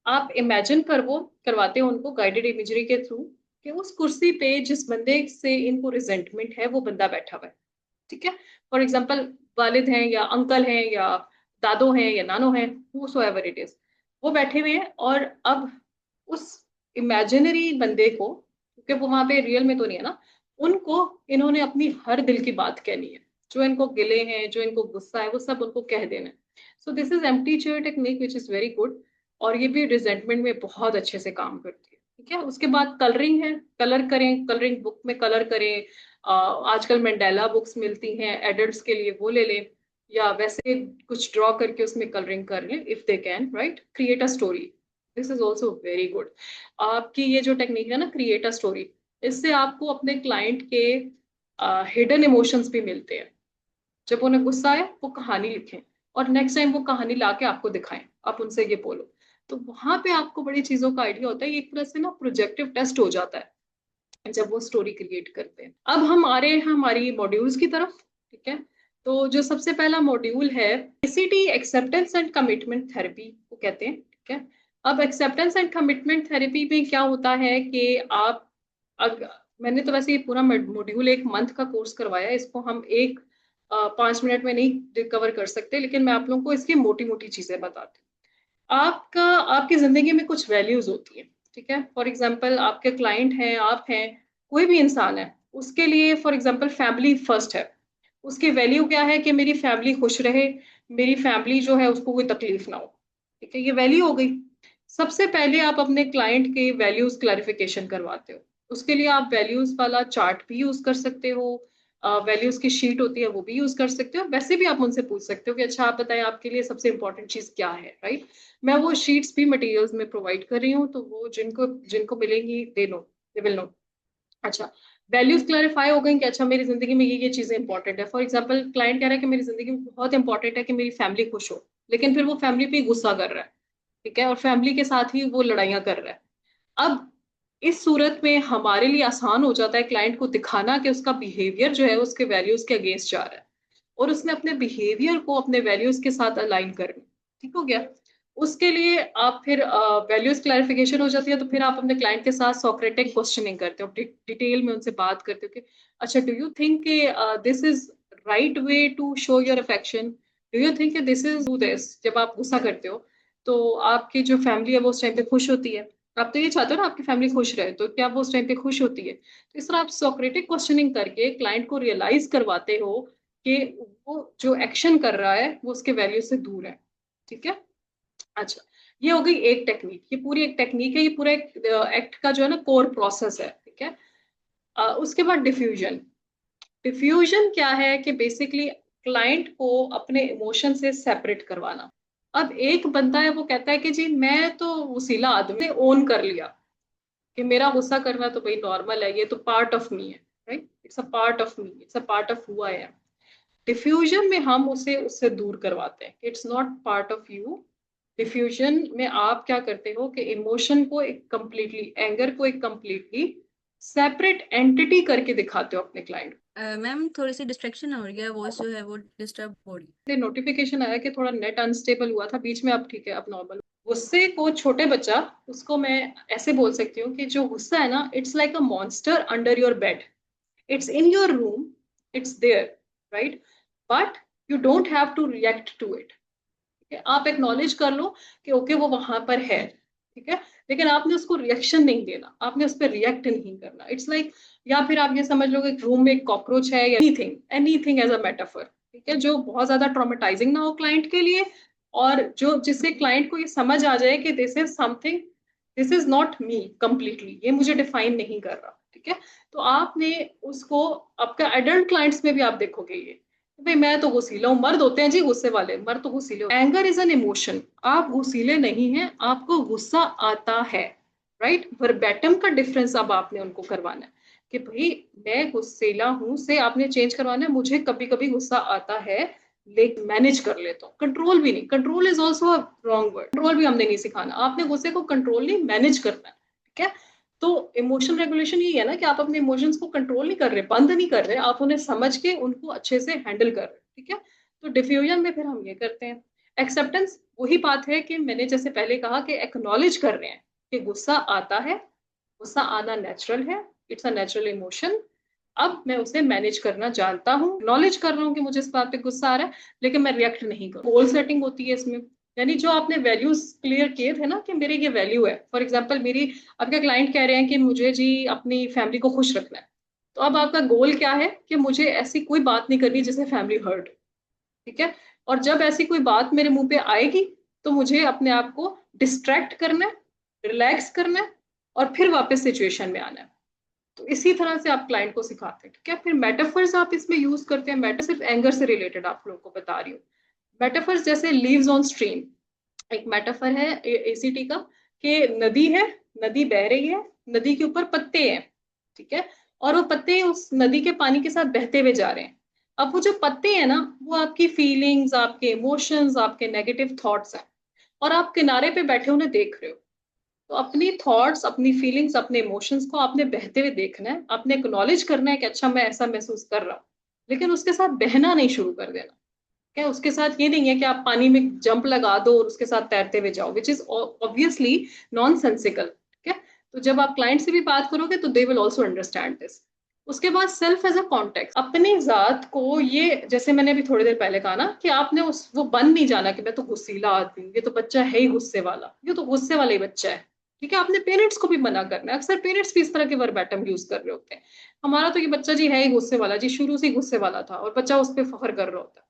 आप इमेजिन कर वो करवाते हो उनको गाइडेड इमेजरी के थ्रू कि उस कुर्सी पे जिस बंदे से इनको रिजेंटमेंट है वो बंदा बैठा हुआ है। ठीक है। फॉर एग्जाम्पल, वालिद हैं या अंकल हैं या दादो हैं या नानो हैं, whosoever it is, वो बैठे हुए हैं। और अब उस इमेजिनरी बंदे को, क्योंकि वो वहां पे रियल में तो नहीं है ना, उनको इन्होंने अपनी हर दिल की बात कहनी है, जो इनको गिले हैं, जो इनको गुस्सा है, वो सब उनको कह देना है। सो this is empty chair technique which is very good, और ये भी रिजेंटमेंट में बहुत अच्छे से काम करती है। ठीक है। उसके बाद कलरिंग है, कलर करें, कलरिंग बुक में कलर करें। आजकल मंडेला बुक्स मिलती हैं एडल्ट्स के लिए, वो ले लें, या वैसे कुछ ड्रॉ करके उसमें कलरिंग कर लें if they can, right. Create a story, this is also very good. आपकी ये जो टेक्निक है ना, क्रिएट अ स्टोरी, इससे आपको अपने क्लाइंट के हिडन इमोशंस भी मिलते हैं। जब उन्हें गुस्सा आए वो कहानी लिखें और नेक्स्ट टाइम वो कहानी ला के आपको दिखाएं, आप उनसे ये बोलो। तो वहां पे आपको बड़ी चीजों का आइडिया होता है। ये एक तरह से ना प्रोजेक्टिव टेस्ट हो जाता है जब वो स्टोरी क्रिएट करते हैं। अब हम आ रहे हैं हमारी मॉड्यूल्स की तरफ। ठीक है। तो जो सबसे पहला मॉड्यूल है, ACT, acceptance and commitment therapy को कहते हैं। ठीक है। अब एक्सेप्टेंस एंड कमिटमेंट थेरेपी में क्या होता है कि आप, अग, मैंने तो वैसे ये पूरा मॉड्यूल 1 मंथ का कोर्स करवाया है, इसको हम 5 मिनट में नहीं कवर कर सकते, लेकिन मैं आप लोगों को इसकी मोटी मोटी चीजें बताती हूँ। आपका, आपकी जिंदगी में कुछ वैल्यूज होती है। ठीक है। फॉर एग्जाम्पल, आपके क्लाइंट हैं, आप हैं, कोई भी इंसान है, उसके लिए फॉर एग्जाम्पल फैमिली फर्स्ट है। उसकी वैल्यू क्या है कि मेरी फैमिली खुश रहे, मेरी फैमिली जो है उसको कोई तकलीफ ना हो। ठीक है। ये वैल्यू हो गई। सबसे पहले आप अपने क्लाइंट के वैल्यूज क्लैरिफिकेशन करवाते हो। उसके लिए आप वैल्यूज वाला चार्ट भी यूज कर सकते हो, वैल्यूज की शीट होती है वो भी यूज कर सकते हो। वैसे भी आप उनसे पूछ सकते हो कि अच्छा आप बताएं आपके लिए सबसे इंपॉर्टेंट चीज क्या है, राइट। मैं वो शीट्स भी मटेरियल्स में प्रोवाइड कर रही हूँ, तो वो जिनको जिनको मिलेंगी they know, they will know. अच्छा, वैल्यूज क्लैरिफाई हो गई कि अच्छा मेरी जिंदगी में ये चीजें इंपॉर्टेंट है। फॉर एग्जाम्पल, क्लाइंट कह रहा है कि मेरी जिंदगी में बहुत इंपॉर्टेंट है कि मेरी फैमिली खुश हो, लेकिन फिर वो फैमिली पे गुस्सा कर रहा है। ठीक है। और फैमिली के साथ ही वो लड़ाइयाँ कर रहा है। अब इस सूरत में हमारे लिए आसान हो जाता है क्लाइंट को दिखाना कि उसका बिहेवियर जो है उसके वैल्यूज के अगेंस्ट जा रहा है, और उसने अपने बिहेवियर को अपने वैल्यूज के साथ अलाइन करना। ठीक हो गया। उसके लिए आप फिर वैल्यूज क्लैरिफिकेशन हो जाती है, तो फिर आप अपने क्लाइंट के साथ सोक्रेटिक क्वेश्चनिंग करते हो, डिटेल में उनसे बात करते हो कि अच्छा do you think this is right way to show your affection, do you think this is do this. जब आप गुस्सा करते हो तो आपकी जो फैमिली है वो उस टाइम पे खुश होती है। आप तो ये चाहते हो ना आपकी फैमिली खुश रहे, तो क्या वो उस टाइम पे खुश होती है। तो इस तरह आप सोक्रेटिक क्वेश्चनिंग करके क्लाइंट को रियलाइज करवाते हो कि वो जो एक्शन कर रहा है वो उसके वैल्यू से दूर है। ठीक है। अच्छा, ये हो गई एक टेक्निक, ये पूरी एक टेक्निक है, ये पूरा एक एक्ट का जो है ना कोर प्रोसेस है। ठीक है। उसके बाद डिफ्यूजन। डिफ्यूजन क्या है कि बेसिकली क्लाइंट को अपने इमोशन से सेपरेट करवाना। अब एक बंदा है वो कहता है कि जी मैं तो वसीला आदमी ओन कर लिया कि मेरा गुस्सा करना तो भाई नॉर्मल है, ये तो पार्ट ऑफ मी है, right. It's a part of me, it's a part of who I am. Diffusion में हम उसे उससे दूर करवाते हैं, it's not part of you. Diffusion में आप क्या करते हो कि इमोशन को एक कंप्लीटली, एंगर को एक कंप्लीटली सेपरेट एंटिटी करके दिखाते हो अपने क्लाइंट को। मैम थोड़ी सी डिस्ट्रैक्शन हो रही है, वॉइस जो है वो डिस्टर्ब हो रही है। नोटिफिकेशन आया कि थोड़ा नेट अनस्टेबल हुआ था बीच में, अब ठीक है, अब नॉर्मल। गुस्से को छोटे बच्चा, उसको मैं ऐसे बोल सकती हूँ कि जो गुस्सा है ना, it's like a monster under your bed, it's in your room, it's there, right, but you don't have to react to it. आप एक्नॉलेज कर लो कि ओके वो वहां पर है, ठीक है, लेकिन आपने उसको रिएक्शन नहीं देना, आपने उस पर रिएक्ट नहीं करना। इट्स लाइक या फिर आप ये समझ लो कि रूम में एक कॉकरोच है, या anything, anything as a metaphor, ठीक है, जो बहुत ज्यादा ट्रॉमेटाइजिंग ना हो क्लाइंट के लिए, और जो जिससे क्लाइंट को ये समझ आ जाए कि this is something, this is not me completely, ये मुझे डिफाइन नहीं कर रहा, ठीक है। तो आपने उसको, आपका एडल्ट क्लाइंट्स में भी आप देखोगे ये, भाई मैं तो गुस्सीला हूँ, मर्द होते हैं जी गुस्से वाले, मर्द तो गुस्सीले। एंगर इज एन इमोशन, आप गुस्सीले नहीं हैं, आपको गुस्सा आता है, राइट। वर्बैटम का डिफरेंस अब आपने उनको करवाना है कि भाई मैं गुस्सेला हूं से आपने चेंज करवाना है, मुझे कभी कभी गुस्सा आता है लेकिन मैनेज कर लेता हूँ। कंट्रोल भी नहीं, control is also wrong word, control भी हमने नहीं सिखाना, आपने गुस्से को कंट्रोल नहीं, मैनेज करना है, ठीक है। तो इमोशन रेगुलेशन ये है ना कि आप अपने इमोशंस को कंट्रोल नहीं कर रहे, बंद नहीं कर रहे, आप उन्हें समझ के उनको अच्छे से हैंडल कर रहे, ठीक है। तो डिफ्यूजन में फिर हम ये करते हैं। एक्सेप्टेंस वही बात है कि मैंने जैसे पहले कहा कि एक्नॉलेज कर रहे हैं कि गुस्सा आता है, गुस्सा आना नेचुरल है, इट्स अ नेचुरल इमोशन। अब मैं उसे मैनेज करना जानता हूँ, नॉलेज कर रहा हूँ कि मुझे इस बात पे गुस्सा आ रहा है, लेकिन मैं रिएक्ट नहीं करूँ। गोल सेटिंग होती है इसमें, यानी जो आपने वैल्यूज क्लियर किए थे ना कि मेरी ये वैल्यू है, फॉर एग्जाम्पल मेरी, आपके क्लाइंट कह रहे हैं कि मुझे जी अपनी फैमिली को खुश रखना है, तो अब आपका गोल क्या है कि मुझे ऐसी कोई बात नहीं करनी जिससे फैमिली हर्ट, ठीक है। और जब ऐसी कोई बात मेरे मुंह पे आएगी तो मुझे अपने आप को डिस्ट्रैक्ट करना है, रिलैक्स करना है, और फिर वापस सिचुएशन में आना है। तो इसी तरह से आप क्लाइंट को सिखाते हैं, ठीक है। फिर मेटाफर्स आप इसमें यूज करते हैं, मेटा सिर्फ एंगर से रिलेटेड आप लोगों को बता रही हूँ। मेटाफर्स जैसे लीव्स ऑन स्ट्रीम, एक मेटाफर है एसीटी का, कि नदी है, नदी बह रही है, नदी के ऊपर पत्ते हैं, ठीक है, और वो पत्ते उस नदी के पानी के साथ बहते हुए जा रहे हैं। अब वो जो पत्ते हैं ना, वो आपकी फीलिंग्स, आपके इमोशंस, आपके नेगेटिव थॉट्स हैं, और आप किनारे पे बैठे उन्हें देख रहे हो। तो अपनी थॉट्स, अपनी फीलिंग्स, अपने इमोशंस को आपने बहते हुए देखना है, आपने एक्नॉलेज करना है कि अच्छा मैं ऐसा महसूस कर रहा हूँ, लेकिन उसके साथ बहना नहीं शुरू कर देना। क्या उसके साथ ये नहीं है कि आप पानी में जंप लगा दो और उसके साथ तैरते हुए जाओ, which is obviously non sensical, ठीक है। तो जब आप क्लाइंट से भी बात करोगे तो they will also understand this. उसके बाद सेल्फ एज अ कॉन्टेक्स्ट, अपनी जात को, ये जैसे मैंने अभी थोड़ी देर पहले कहा ना कि आपने उस वो बन नहीं जाना कि मैं तो गुस्सीला आदमी हूँ, ये तो बच्चा है ही गुस्से वाला, ये तो गुस्से वाला ही बच्चा है, ठीक है। आपने पेरेंट्स को भी मना करना है, अक्सर पेरेंट्स भी इस तरह के वर्बैटम यूज कर रहे होते हैं, हमारा तो ये बच्चा जी है ही गुस्से वाला जी, शुरू से ही गुस्से वाला था, और बच्चा उस पर फखर कर रहा होता है।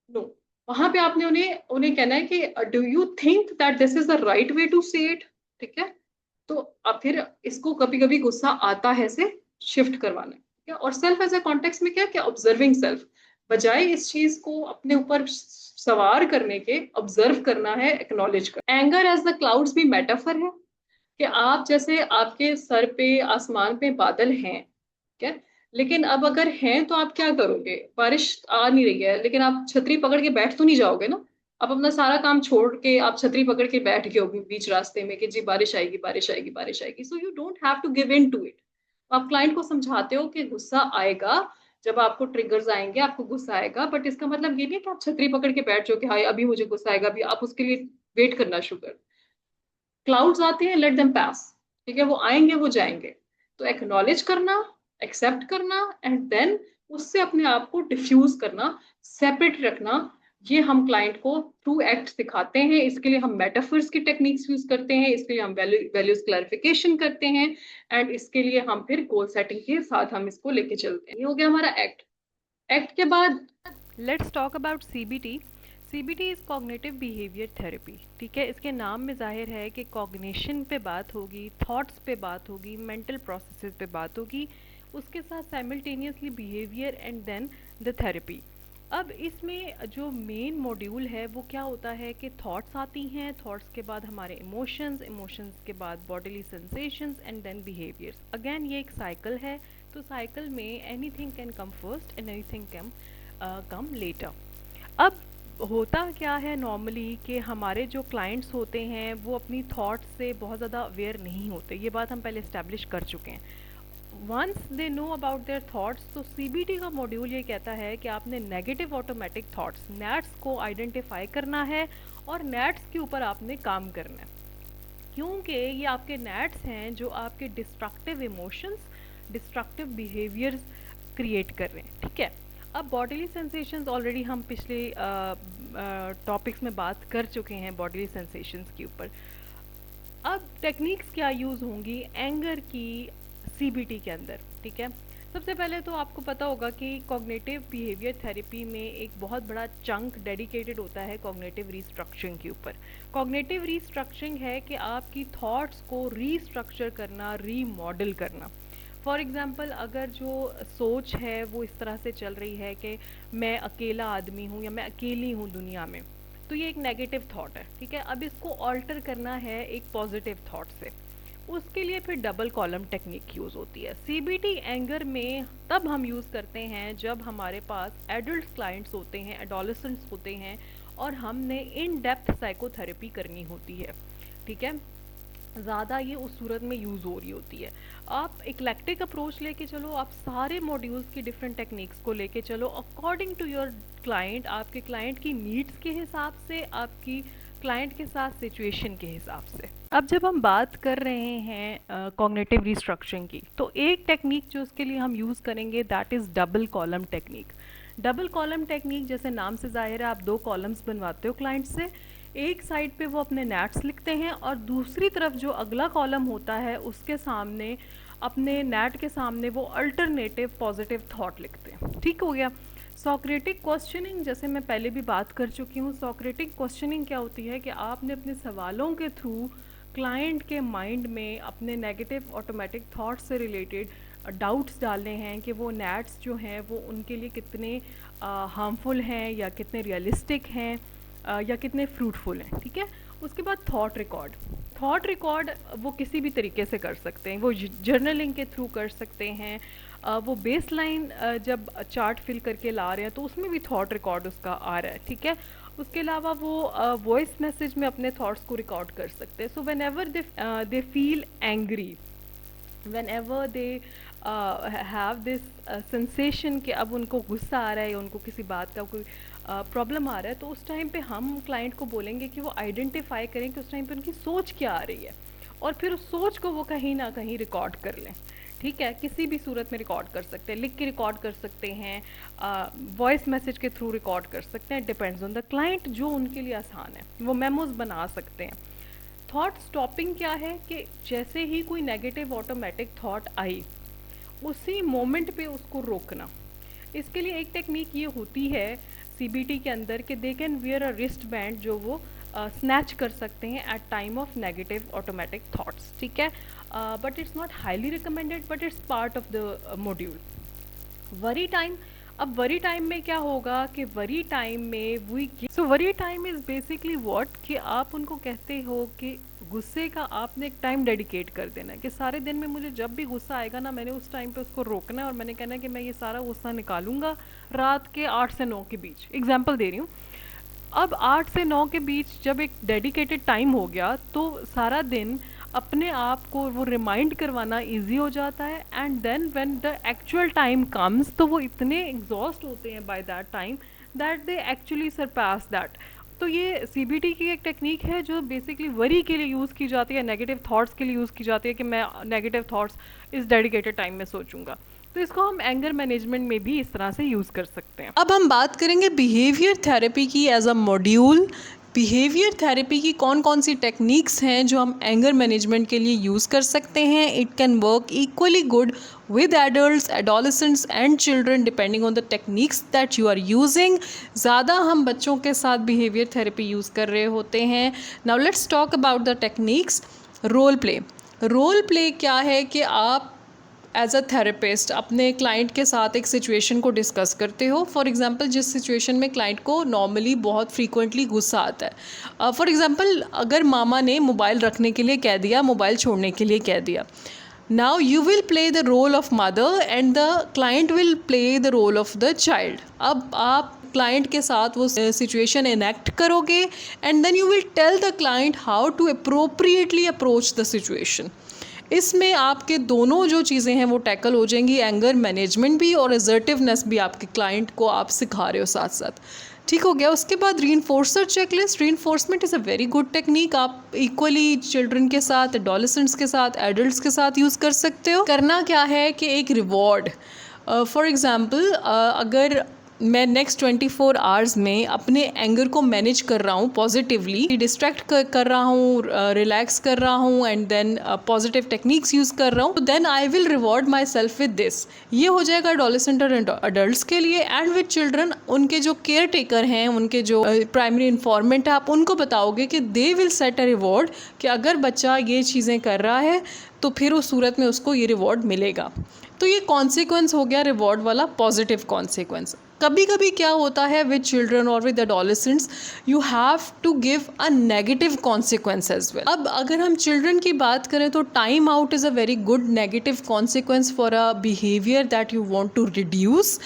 नो, वहां पे आपने उन्हें उन्हें कहना है कि do you think that this is the right way to say it, ठीक है। तो अब फिर इसको कभी कभी गुस्सा आता है से शिफ्ट करवाना है, ठीक है। और सेल्फ एज ए कॉन्टेक्स्ट में क्या क्या, ऑब्जर्विंग सेल्फ, बजाय इस चीज को अपने ऊपर सवार करने के ऑब्जर्व करना है, एक्नॉलेज कर। एंगर एज द क्लाउड्स भी मेटाफर है कि आप जैसे आपके सर पे आसमान पे बादल हैं, ठीक है, लेकिन अब अगर हैं तो आप क्या करोगे, बारिश आ नहीं रही है लेकिन आप छतरी पकड़ के बैठ तो नहीं जाओगे ना। आप अपना सारा काम छोड़ के आप छतरी पकड़ के बैठ गए हो बीच रास्ते में कि जी बारिश आएगी, बारिश आएगी, बारिश आएगी, so you don't have to give in to it. आप क्लाइंट को समझाते हो कि गुस्सा आएगा, जब आपको ट्रिगर्स आएंगे आपको गुस्सा आएगा, बट इसका मतलब ये नहीं है कि आप छतरी पकड़ के बैठ जाओ कि हाय अभी मुझे गुस्सा आएगा, अभी आप उसके लिए वेट करना शुरू कर। क्लाउड्स आते हैं, लेट देम पास, ठीक है, वो आएंगे वो जाएंगे। तो एक्नॉलेज करना, एक्सेप्ट करना, एंड देन उससे अपने आप को डिफ्यूज करना, सेपरेट रखना, ये हम क्लाइंट को थ्रू एक्ट सिखाते हैं। इसके लिए हम मेटाफर्स की टेक्निक्स यूज करते हैं, इसके लिए हम वैल्यूज क्लैरिफिकेशन करते हैं, एंड इसके लिए हम फिर गोल सेटिंग के साथ हम इसको लेके चलते हैं। ये हो गया हमारा एक्ट। एक्ट के बाद let's talk about CBT. CBT is cognitive behaviour therapy. ठीक है, इसके नाम में जाहिर है कि कॉग्निशन पे बात होगी, थॉट्स पे बात होगी, मेंटल प्रोसेसेस पे बात होगी, उसके साथ simultaneously behaviour and then the therapy. अब इसमें जो मेन मॉड्यूल है वो क्या होता है कि थॉट्स आती हैं, थॉट्स के बाद हमारे इमोशंस, इमोशंस के बाद bodily sensations and then behaviours. Again ये एक साइकिल है, तो साइकिल में anything can come first and anything can come later. अब होता क्या है नॉर्मली कि हमारे जो क्लाइंट्स होते हैं वो अपनी थॉट्स से बहुत ज़्यादा अवेयर नहीं होते, ये बात हम पहले इस्टेब्लिश कर चुके हैं। Once they know about their thoughts, तो सीबीटी का मॉड्यूल ये कहता है कि आपने नेगेटिव ऑटोमेटिक थॉट्स नैट्स को आइडेंटिफाई करना है और नैट्स के ऊपर आपने काम करना है, क्योंकि ये आपके नैट्स हैं जो आपके destructive emotions, destructive behaviours create कर रहे हैं। ठीक है, अब बॉडीली सेंसेशंस ऑलरेडी हम पिछले टॉपिक्स में बात कर चुके हैं बॉडीली सेंसेशंस के ऊपर। अब टेक्निक्स क्या यूज़ होंगी एंगर की सीबीटी के अंदर। ठीक है, सबसे पहले तो आपको पता होगा कि कॉग्निटिव बिहेवियर थेरेपी में एक बहुत बड़ा चंक डेडिकेटेड होता है कॉग्निटिव रीस्ट्रक्चरिंग के ऊपर। कॉग्निटिव रीस्ट्रक्चरिंग है कि आपकी थॉट्स को रीस्ट्रक्चर करना, रीमॉडल करना। फॉर एग्ज़ाम्पल, अगर जो सोच है वो इस तरह से चल रही है कि मैं अकेला आदमी हूँ या मैं अकेली हूँ दुनिया में, तो ये एक नेगेटिव थॉट है। ठीक है, अब इसको ऑल्टर करना है एक पॉजिटिव थॉट से, उसके लिए फिर डबल कॉलम टेक्निक यूज़ होती है। सीबीटी एंगर में तब हम यूज़ करते हैं जब हमारे पास एडल्ट क्लाइंट्स होते हैं, एडोलेसेंट्स होते हैं और हमने इन डेप्थ साइकोथेरेपी करनी होती है। ठीक है, ज़्यादा ये उस सूरत में यूज़ हो रही होती है। आप इक्लेक्टिक अप्रोच लेके चलो, आप सारे मॉड्यूल्स की डिफरेंट टेक्निक्स को लेके चलो अकॉर्डिंग टू योर क्लाइंट, आपके क्लाइंट की नीड्स के हिसाब से, आपकी क्लाइंट के साथ सिचुएशन के हिसाब से। अब जब हम बात कर रहे हैं कॉग्निटिव रिस्ट्रक्चरिंग की, तो एक टेक्निक जो उसके लिए हम यूज़ करेंगे that is double column technique. Double column technique जैसे नाम से ज़ाहिर है, आप दो कॉलम्स बनवाते हो क्लाइंट से, एक साइड पे वो अपने नैट्स लिखते हैं और दूसरी तरफ जो अगला कॉलम होता है उसके सामने, अपने नैट के सामने वो अल्टरनेटिव पॉजिटिव थॉट लिखते हैं। ठीक हो गया। सॉक्रेटिक क्वेश्चनिंग, जैसे मैं पहले भी बात कर चुकी हूँ, सॉक्रेटिक क्वेश्चनिंग क्या होती है कि आपने अपने सवालों के थ्रू क्लाइंट के माइंड में अपने नेगेटिव ऑटोमेटिक थॉट्स से रिलेटेड डाउट्स डालने हैं कि वो नैट्स जो हैं वो उनके लिए कितने हार्मफुल हैं या कितने रियलिस्टिक हैं या कितने फ्रूटफुल हैं। ठीक है, उसके बाद थॉट रिकॉर्ड वो किसी भी तरीके से कर सकते हैं, वो जर्नलिंग के थ्रू कर सकते हैं, वो बेसलाइन जब चार्ट फिल करके ला रहे हैं तो उसमें भी थॉट रिकॉर्ड उसका आ रहा है। ठीक है, उसके अलावा वो वॉइस मैसेज में अपने थॉट्स को रिकॉर्ड कर सकते हैं। So when ever they feel angry, whenever they have this sensation कि अब उनको गुस्सा आ रहा है या उनको किसी बात का कोई प्रॉब्लम आ रहा है, तो उस टाइम पे हम क्लाइंट को बोलेंगे कि वो आइडेंटिफाई करें कि उस टाइम पे उनकी सोच क्या आ रही है और फिर उस सोच को वो कहीं ना कहीं रिकॉर्ड कर लें। ठीक है, किसी भी सूरत में रिकॉर्ड कर सकते हैं, लिख के रिकॉर्ड कर सकते हैं, वॉइस मैसेज के थ्रू रिकॉर्ड कर सकते हैं, डिपेंड्स ऑन द क्लाइंट, जो उनके लिए आसान है। वो मेमोज बना सकते हैं। थॉट स्टॉपिंग क्या है कि जैसे ही कोई नेगेटिव ऑटोमेटिक थॉट आई, उसी मोमेंट पे उसको रोकना। इसके लिए एक टेक्निक ये होती है सीबीटी के अंदर कि they can wear a wrist band जो वो स्नैच कर सकते हैं at time of negative automatic thoughts. ठीक है, but it's not highly recommended, but it's part of the module. Worry time, अब वरी टाइम में क्या होगा कि वरी टाइम में worry time is basically what कि आप उनको कहते हो कि गुस्से का आपने एक टाइम डेडिकेट कर देना है कि सारे दिन में मुझे जब भी गुस्सा आएगा ना, मैंने उस टाइम पे उसको रोकना है और मैंने कहना है कि मैं ये सारा गुस्सा निकालूंगा रात के 8 से 9 के बीच। एग्जाम्पल दे रही हूँ। अब 8 से 9 के बीच जब एक डेडिकेटेड टाइम हो गया तो सारा दिन अपने आप को वो रिमाइंड करवाना इजी हो जाता है, and then when the actual time comes तो वो इतने एग्जॉस्ट होते हैं by that time that they actually surpass that. तो ये सीबीटी की एक टेक्निक है जो बेसिकली वरी के लिए यूज़ की जाती है, नेगेटिव थॉट्स के लिए यूज़ की जाती है कि मैं नेगेटिव थॉट्स इस डेडिकेटेड टाइम में सोचूंगा। तो इसको हम एंगर मैनेजमेंट में भी इस तरह से यूज़ कर सकते हैं। अब हम बात करेंगे बिहेवियर थेरेपी की as a module. Behaviour therapy की कौन कौन सी टेक्निक्स हैं जो हम एंगर मैनेजमेंट के लिए यूज़ कर सकते हैं। It can work equally good with adults, adolescents and children depending on the techniques that you are using। ज़्यादा हम बच्चों के साथ बिहेवियर थेरेपी यूज़ कर रहे होते हैं। Now let's talk about the techniques. Role play क्या है कि आप एज अ थेरेपिस्ट अपने क्लाइंट के साथ एक सिचुएशन को डिस्कस करते हो। फॉर एग्जांपल, जिस सिचुएशन में क्लाइंट को नॉर्मली बहुत फ्रीक्वेंटली गुस्सा आता है, फॉर एग्जांपल अगर मामा ने मोबाइल रखने के लिए कह दिया, मोबाइल छोड़ने के लिए कह दिया, now you will play the role of mother and the client will play the role of the child। अब आप क्लाइंट के साथ वो सिचुएशन इनेक्ट करोगे and then you will tell the client how to appropriately approach the situation. इसमें आपके दोनों जो चीज़ें हैं वो टैकल हो जाएंगी, एंगर मैनेजमेंट भी और असर्टिवनेस भी आपके क्लाइंट को आप सिखा रहे हो साथ साथ। ठीक हो गया। उसके बाद reinforcer checklist. Reinforcement is a very good technique. आप इक्वली चिल्ड्रन के साथ, एडोलेसेंट्स के साथ, एडल्ट्स के साथ यूज़ कर सकते हो। करना क्या है कि एक रिवॉर्ड, फॉर एग्ज़ाम्पल अगर मैं नेक्स्ट 24 आवर्स में अपने एंगर को मैनेज कर रहा हूँ पॉजिटिवली, डिस्ट्रैक्ट कर रहा हूँ, रिलैक्स कर रहा हूँ and then positive techniques use कर रहा हूँ, तो then I will reward myself with this. ये हो जाएगा एडोलेसेंट और अडल्ट के लिए। एंड विद चिल्ड्रन, उनके जो केयर टेकर हैं, उनके जो प्राइमरी इन्फॉर्मेंट है, आप उनको बताओगे कि they will set a reward कि अगर बच्चा ये चीज़ें कर रहा है तो फिर उस सूरत में उसको ये रिवॉर्ड मिलेगा। तो ये कॉन्सिक्वेंस हो गया रिवॉर्ड वाला, पॉजिटिव कॉन्सिक्वेंस। कभी कभी क्या होता है विद चिल्ड्रन और with adolescents, you have to give a negative consequence as well. अब अगर हम चिल्ड्रन की बात करें तो time out is a very good negative consequence for a behaviour that you want to reduce.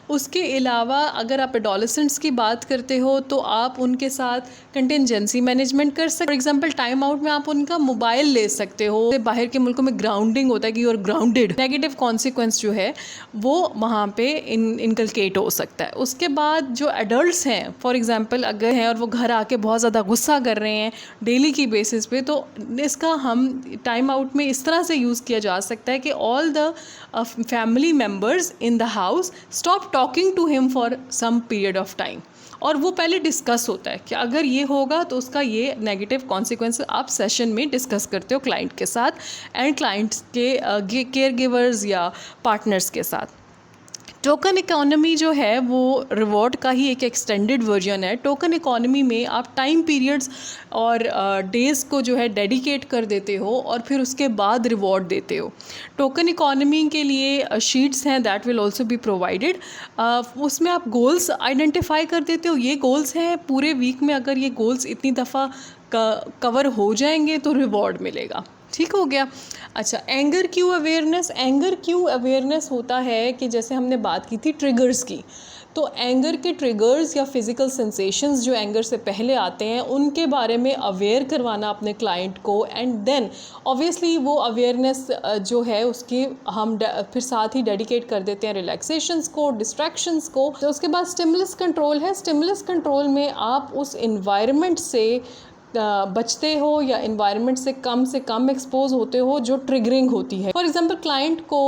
उसके अलावा अगर आप एडोलेसेंट्स की बात करते हो तो आप उनके साथ कंटिजेंसी मैनेजमेंट कर सकते। फॉर एग्जांपल टाइम आउट में आप उनका मोबाइल ले सकते हो। बाहर के मुल्कों में ग्राउंडिंग होता है कि you are grounded. Negative consequence जो है वो वहाँ पे इनकलकेट हो सकता है। उसके बाद जो एडल्ट्स हैं, फॉर एग्जांपल अगर हैं और वो घर आके बहुत ज़्यादा गुस्सा कर रहे हैं डेली की बेसिस पे, तो इसका हम टाइम आउट में इस तरह से यूज़ किया जा सकता है कि all the family members in the house stop talking to him for some period of time. और वो पहले डिस्कस होता है कि अगर ये होगा तो उसका ये नेगेटिव कॉन्सिक्वेंस आप सेशन में डिस्कस करते हो क्लाइंट के साथ एंड क्लाइंट्स के केयर गिवर्स या पार्टनर्स के साथ। टोकन इकोनॉमी जो है वो रिवॉर्ड का ही एक एक्सटेंडेड वर्जन है। टोकन इकोनॉमी में आप टाइम पीरियड्स और डेज़ को जो है डेडिकेट कर देते हो और फिर उसके बाद रिवॉर्ड देते हो। टोकन इकोनॉमी के लिए शीट्स हैं that will also be provided. उसमें आप गोल्स आइडेंटिफाई कर देते हो। ये गोल्स हैं, पूरे वीक में अगर ये गोल्स इतनी दफ़ा कवर हो जाएंगे तो रिवॉर्ड मिलेगा। ठीक हो गया। अच्छा, anger Q awareness. Anger Q awareness होता है कि जैसे हमने बात की थी ट्रिगर्स की, तो एंगर के ट्रिगर्स या फिज़िकल सेंसेशंस जो एंगर से पहले आते हैं उनके बारे में अवेयर करवाना अपने क्लाइंट को। एंड देन ऑब्वियसली वो अवेयरनेस जो है उसकी हम फिर साथ ही डेडिकेट कर देते हैं रिलैक्सेशंस को, डिस्ट्रैक्शंस को। तो उसके बाद स्टिमुलस कंट्रोल है। स्टिमुलस कंट्रोल में आप उस इन्वायरमेंट से बचते हो या इन्वायरमेंट से कम एक्सपोज होते हो जो ट्रिगरिंग होती है। फॉर एग्जांपल क्लाइंट को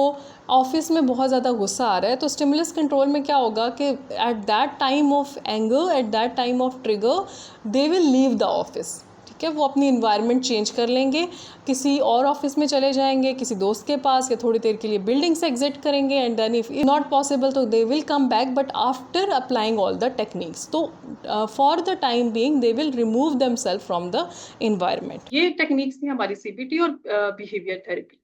ऑफिस में बहुत ज़्यादा गुस्सा आ रहा है, तो स्टिमुलस कंट्रोल में क्या होगा कि at that time of anger, at that time of trigger, they will leave the office. ठीक है, वो अपनी इन्वायरमेंट चेंज कर लेंगे, किसी और ऑफिस में चले जाएंगे, किसी दोस्त के पास, या थोड़ी देर के लिए बिल्डिंग से एग्जिट करेंगे। And then if not possible तो they will come back, but after applying all the techniques. तो for the time being they will remove themself from the environment. ये टेक्निक्स थी हमारी सीबीटी और बिहेवियर थेरेपी।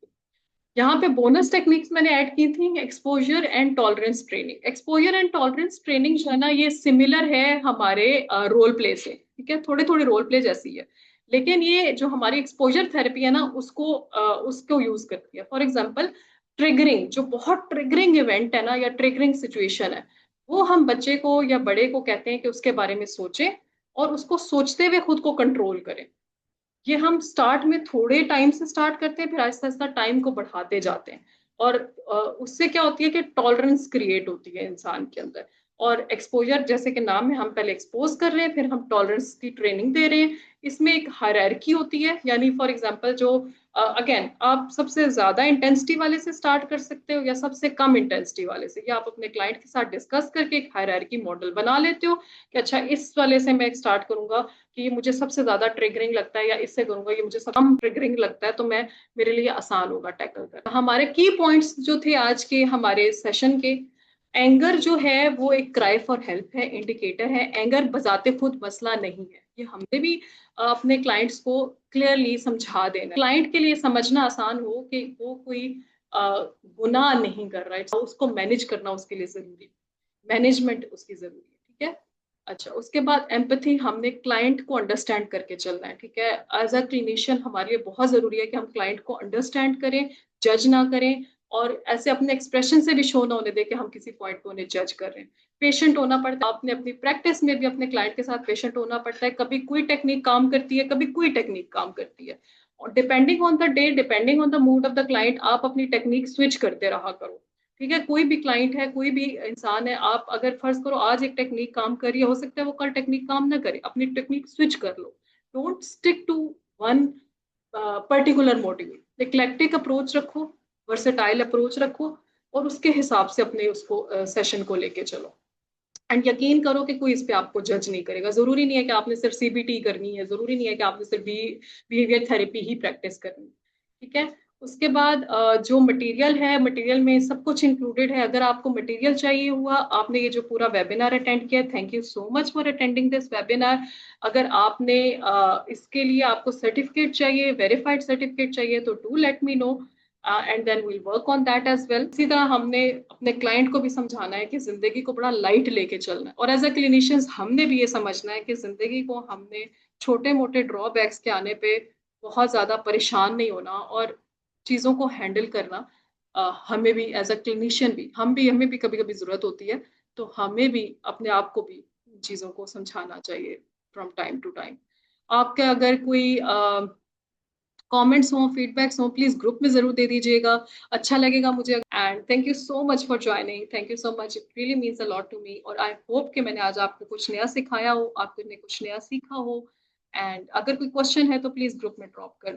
यहाँ पे bonus techniques मैंने add की थी, exposure and tolerance training. Exposure and tolerance training जो है ना, ये सिमिलर है हमारे रोल प्ले से। ठीक है, थोड़े थोड़े रोल प्ले जैसी है, लेकिन ये जो हमारी एक्सपोजर थेरेपी है ना उसको यूज करती है। फॉर एग्जाम्पल ट्रिगरिंग, जो बहुत ट्रिगरिंग इवेंट है ना या ट्रिगरिंग सिचुएशन है, वो हम बच्चे को या बड़े को कहते हैं कि उसके बारे में सोचे और उसको सोचते हुए खुद को कंट्रोल करें। ये हम स्टार्ट में थोड़े टाइम से स्टार्ट करते हैं, फिर आहिस्ता आहिस्ता टाइम को बढ़ाते जाते हैं और उससे क्या होती है कि टॉलरेंस क्रिएट होती है इंसान के अंदर। और एक्सपोजर, जैसे कि नाम है, हम पहले एक्सपोज कर रहे हैं, फिर हम टॉलरेंस की ट्रेनिंग दे रहे हैं। इसमें एक हायरार्की होती है, यानी फॉर एग्जांपल जो अगेन आप सबसे ज्यादा इंटेंसिटी वाले से स्टार्ट कर सकते हो या सबसे कम इंटेंसिटी वाले से, या आप अपने क्लाइंट के साथ डिस्कस करके एक हायरार्की मॉडल बना लेते हो कि अच्छा इस वाले से मैं स्टार्ट करूंगा कि ये मुझे सबसे ज्यादा ट्रिगरिंग लगता है, या इससे करूंगा ये मुझे सब कम ट्रिगरिंग लगता है, तो मैं मेरे लिए आसान होगा टैकल करना। हमारे की पॉइंट्स जो थे आज के हमारे सेशन के, एंगर जो है वो एक क्राई फॉर हेल्प है, इंडिकेटर है। एंगर बजाते खुद मसला नहीं है, ये हमने भी अपने क्लाइंट्स को क्लियरली समझा देना। क्लाइंट के लिए समझना आसान हो कि वो कोई गुनाह नहीं कर रहा है, उसको मैनेज करना उसके लिए जरूरी, मैनेजमेंट उसकी जरूरी है। ठीक है। अच्छा, उसके बाद एम्पैथी, हमने क्लाइंट को अंडरस्टैंड करके चलना है। ठीक है, एज अ क्लिनिशियन हमारे लिए बहुत जरूरी है कि हम क्लाइंट को अंडरस्टैंड करें, जज ना करें, और ऐसे अपने एक्सप्रेशन से भी शो ना होने दे कि हम किसी पॉइंट को उन्हें जज कर रहे हैं। पेशेंट होना पड़ता है, आपने अपनी प्रैक्टिस में भी अपने क्लाइंट के साथ पेशेंट होना पड़ता है। कभी कोई टेक्निक काम करती है, कभी कोई टेक्निक काम करती है, depending on the day, depending on the mood off the client, आप अपनी टेक्निक स्विच करते रहा करो। ठीक है, कोई भी क्लाइंट है, कोई भी इंसान है, आप अगर फर्ज करो आज एक टेक्निक काम कर रही है, हो सकता है वो कल टेक्निक काम ना करे, अपनी टेक्निक स्विच कर लो। Don't stick to one particular module. Eclectic approach रखो, वर्सेटाइल अप्रोच रखो, और उसके हिसाब से अपने उसको सेशन को लेके चलो। एंड यकीन करो कि कोई इस पे आपको जज नहीं करेगा। जरूरी नहीं है कि आपने सिर्फ सीबीटी करनी है, जरूरी नहीं है कि आपने सिर्फ बिहेवियर थेरेपी ही प्रैक्टिस करनी है। ठीक है, उसके बाद जो मटेरियल है, मटेरियल में सब कुछ इंक्लूडेड है। अगर आपको मटेरियल चाहिए हुआ, आपने ये जो पूरा वेबिनार अटेंड किया, thank you so much for attending this webinar. अगर आपने इसके लिए आपको सर्टिफिकेट चाहिए, वेरीफाइड सर्टिफिकेट चाहिए, तो do let me know and then we'll work on that as well. इसी तरह हमने अपने क्लाइंट को भी समझाना है कि जिंदगी को बड़ा लाइट लेके चलना है, और एज अ क्लिनिशियंस हमने भी ये समझना है कि जिंदगी को हमने छोटे मोटे ड्रॉबैक्स के आने पे बहुत ज्यादा परेशान नहीं होना, और चीजों को हैंडल करना हमें भी एज अ क्लिनिशियन भी हमें भी कभी कभी जरूरत होती है, तो हमें भी अपने आप को भी चीजों को समझाना चाहिए फ्रॉम टाइम टू टाइम। आपके अगर कोई कमेंट्स हों, फीडबैक्स हों, प्लीज ग्रुप में जरूर दे दीजिएगा, अच्छा लगेगा मुझे। And thank you so much for joining, thank you so much, it really means a lot to me. और आई होप कि मैंने आज आपको कुछ नया सिखाया हो, आपने कुछ नया सीखा हो। एंड अगर कोई क्वेश्चन है तो प्लीज ग्रुप में ड्रॉप कर